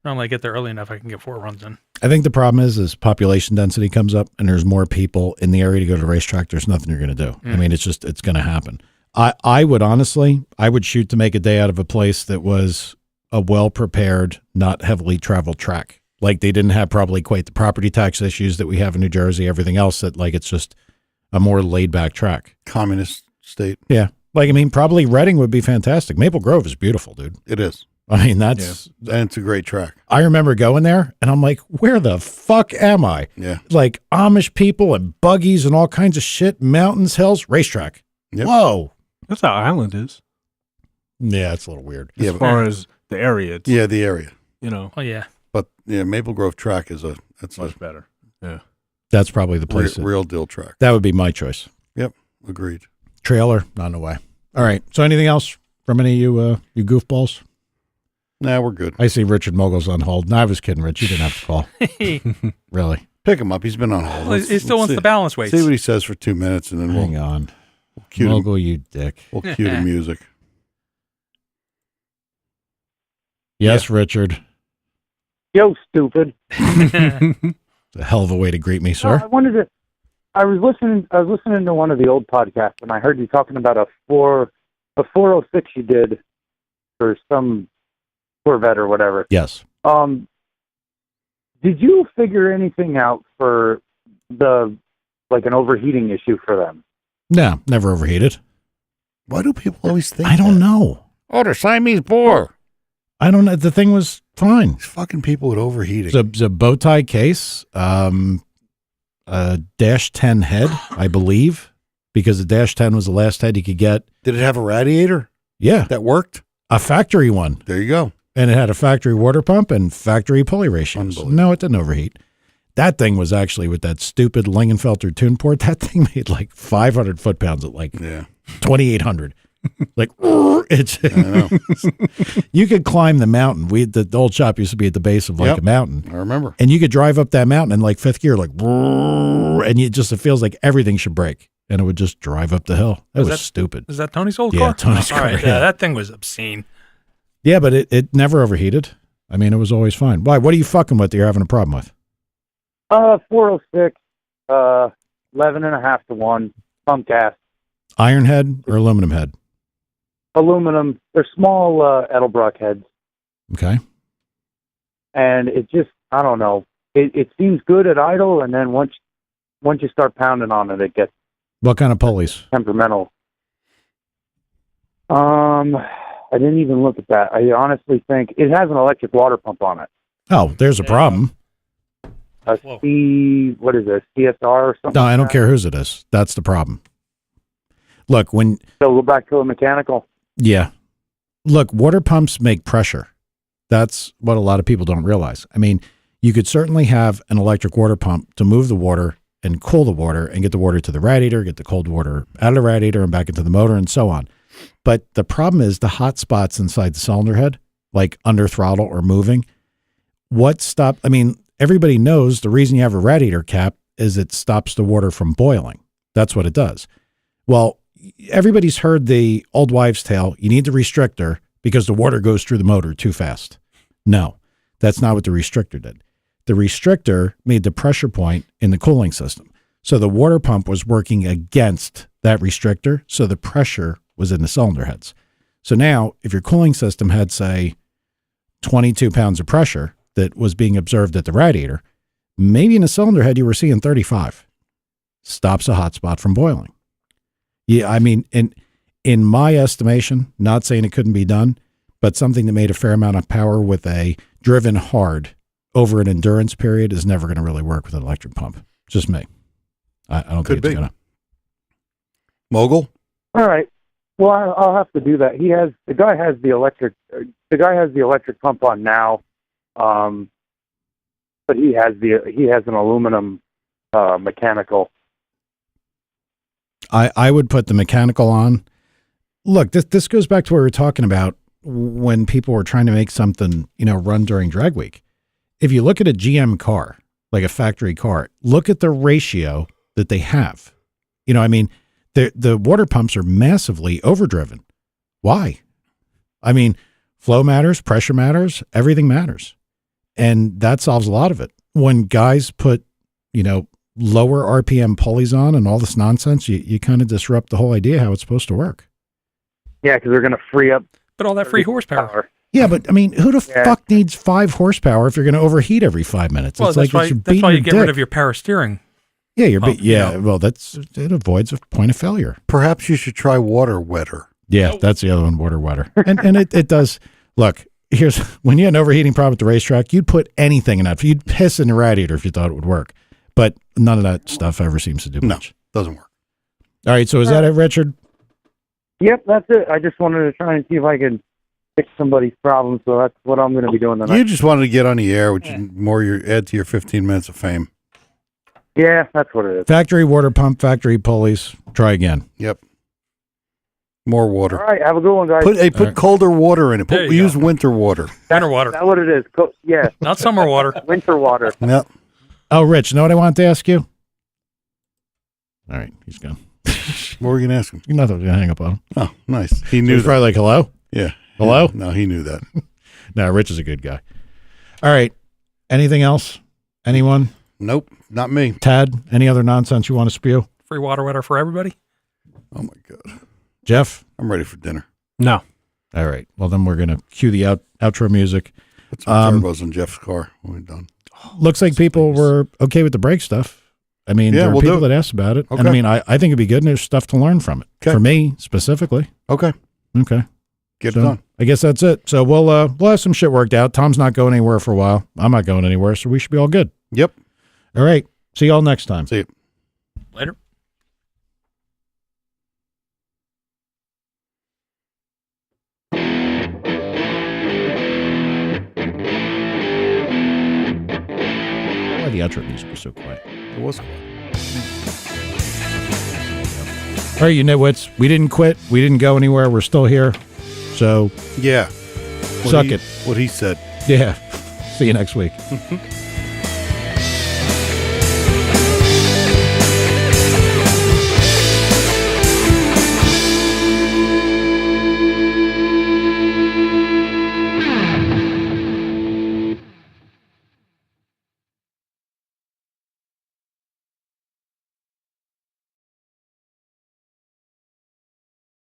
normally I get there early enough I can get 4 runs in. I think the problem is population density comes up and there's more people in the area to go to the racetrack. There's nothing you're going to do. I mean, it's going to happen. I would shoot to make a day out of a place that was a well-prepared, not heavily traveled track. Like they didn't have probably quite the property tax issues that we have in New Jersey, everything else that like, it's just a more laid back track. Communist state. Yeah. Like, I mean, probably Reading would be fantastic. Maple Grove is beautiful, dude. It is. I mean, and it's a great track. I remember going there and I'm like, where the fuck am I? Yeah. Like Amish people and buggies and all kinds of shit, mountains, hills, racetrack. Yep. Whoa. That's how Island is. Yeah, it's a little weird. As far as the area, it's, the area. Oh, yeah. But yeah, Maple Grove track that's much better. Yeah. That's probably the place. Real deal track. That would be my choice. Yep, agreed. Trailer, not in a way. All right. So anything else from any of you goofballs? Nah, we're good. I see Richard Mogel's on hold. No, I was kidding, Rich. You didn't have to call. Really? Pick him up. He's been on hold. Well, he still wants the balance weights. See what he says for 2 minutes, and then Hang on. we'll cue Mogul, you dick. We'll cue the music. Yes, Richard. Yo, stupid. It's a hell of a way to greet me, sir. I was listening to one of the old podcasts, and I heard you talking about a 406 you did for some Corvette or whatever. Yes. Did you figure anything out for an overheating issue for them? No, never overheated. Why do people always think I don't know. Oh, they're Siamese boar. I don't know. The thing was fine. These fucking people with overheating. It's a bow tie case, a dash 10 head, I believe, because the dash 10 was the last head you could get. Did it have a radiator Yeah. that worked? A factory one. There you go. And it had a factory water pump and factory pulley ratios. Unbelievable. No, it didn't overheat. That thing was actually with that stupid Lingenfelter tune port. That thing made like 500 foot-pounds at like Yeah. 2,800. Like, it's I know. you could climb the mountain. The old shop used to be at the base of like Yep. a mountain. I remember. And you could drive up that mountain in like fifth gear, like, and it feels like everything should break. And it would just drive up the hill. That was stupid. Is that Tony's old Yeah, car? Tony's All car, right. yeah. Yeah, that thing was obscene. Yeah, but it never overheated. I mean, it was always fine. Why? What are you fucking with that you're having a problem with? 406, 11.5 to 1, pump gas, Iron head or aluminum head? aluminum. They're small Edelbrock heads, Okay. and it just, I don't know. It seems good at idle, and then once you start pounding on it, it gets What kind of pulleys? temperamental. I didn't even look at that. I honestly think it has an electric water pump on it. Oh, there's a problem. Whoa. What is it, CSR or something? No, I don't like care whose it is. That's the problem. Look, that? So go back to a mechanical. Yeah. Look, water pumps make pressure. That's what a lot of people don't realize. I mean, you could certainly have an electric water pump to move the water and cool the water and get the water to the radiator, get the cold water out of the radiator and back into the motor and so on. But the problem is the hot spots inside the cylinder head, like under throttle or moving. Everybody knows the reason you have a radiator cap is it stops the water from boiling. That's what it does. Well, everybody's heard the old wives' tale. You need the restrictor because the water goes through the motor too fast. No, that's not what the restrictor did. The restrictor made the pressure point in the cooling system. So the water pump was working against that restrictor. So the pressure was in the cylinder heads. So now if your cooling system had, say, 22 pounds of pressure that was being observed at the radiator, maybe in a cylinder head you were seeing 35. Stops a hot spot from boiling. Yeah, I mean, in my estimation, not saying it couldn't be done, but something that made a fair amount of power with a driven hard over an endurance period is never going to really work with an electric pump. Just me. I don't Could think it's be. going to. Mogul? All right. Well, I'll have to do that. The guy has the electric pump on now, but he has an aluminum mechanical. I would put the mechanical on. Look, this goes back to what we were talking about when people were trying to make something, run during drag week. If you look at a GM car, like a factory car, look at the ratio that they have. The water pumps are massively overdriven. Why? I mean, flow matters, pressure matters, everything matters. And that solves a lot of it. When guys put, lower RPM pulleys on and all this nonsense, you kind of disrupt the whole idea how it's supposed to work. Yeah, because they're going to free up. But all that free horsepower. Yeah, but I mean, who the fuck needs 5 horsepower if you're going to overheat every 5 minutes? Well, it's that's like why you get rid of your power steering. Yeah, pump, well, it avoids a point of failure. Perhaps you should try water wetter. Yeah, that's the other one, water wetter. And it does. Look, when you had an overheating problem at the racetrack, you'd put anything in that. You'd piss in the radiator if you thought it would work. But none of that stuff ever seems to do much. Doesn't work. All right, so is that it, Richard? Yep, that's it. I just wanted to try and see if I could fix somebody's problem, so that's what I'm going to be doing tonight. You just wanted to get on the air, which is more add to your 15 minutes of fame. Yeah, that's what it is. Factory water pump, factory pulleys. Try again. Yep. More water. All right, have a good one, guys. Put All right. colder water in it. There you Use go. winter water. Winter water, That's what it is. Yeah, not summer water. winter water. Yep. Oh, Rich, you know what I wanted to ask you? All right, he's gone. What were you gonna ask him? Nothing. Hang up on him. Oh, nice. He He knew was that. probably like, hello? Yeah. Hello? Yeah. No, he knew that. No, Rich is a good guy. All right. Anything else? Anyone? Nope, not me. Tad, any other nonsense you want to spew? Free water wetter for everybody. Oh my god. Jeff? I'm ready for dinner. No. All right. Well, then we're going to cue the outro music. Put some turbos in Jeff's car when we're done. Looks like people were okay with the brake stuff. I mean, Yeah, there were we'll do people it. that asked about it. And I Okay. mean, I think it'd be good and there's stuff to learn from it. Okay. For me, specifically. Okay. Okay. Get So, it done. I guess that's it. So we'll have some shit worked out. Tom's not going anywhere for a while. I'm not going anywhere, so we should be all good. Yep. All right. See y'all next time. See you. Later. Why the outro music was so quiet. It was quiet. All right, you nitwits. We didn't quit. We didn't go anywhere. We're still here. So, Yeah. Suck it. What he said. yeah. See you next week.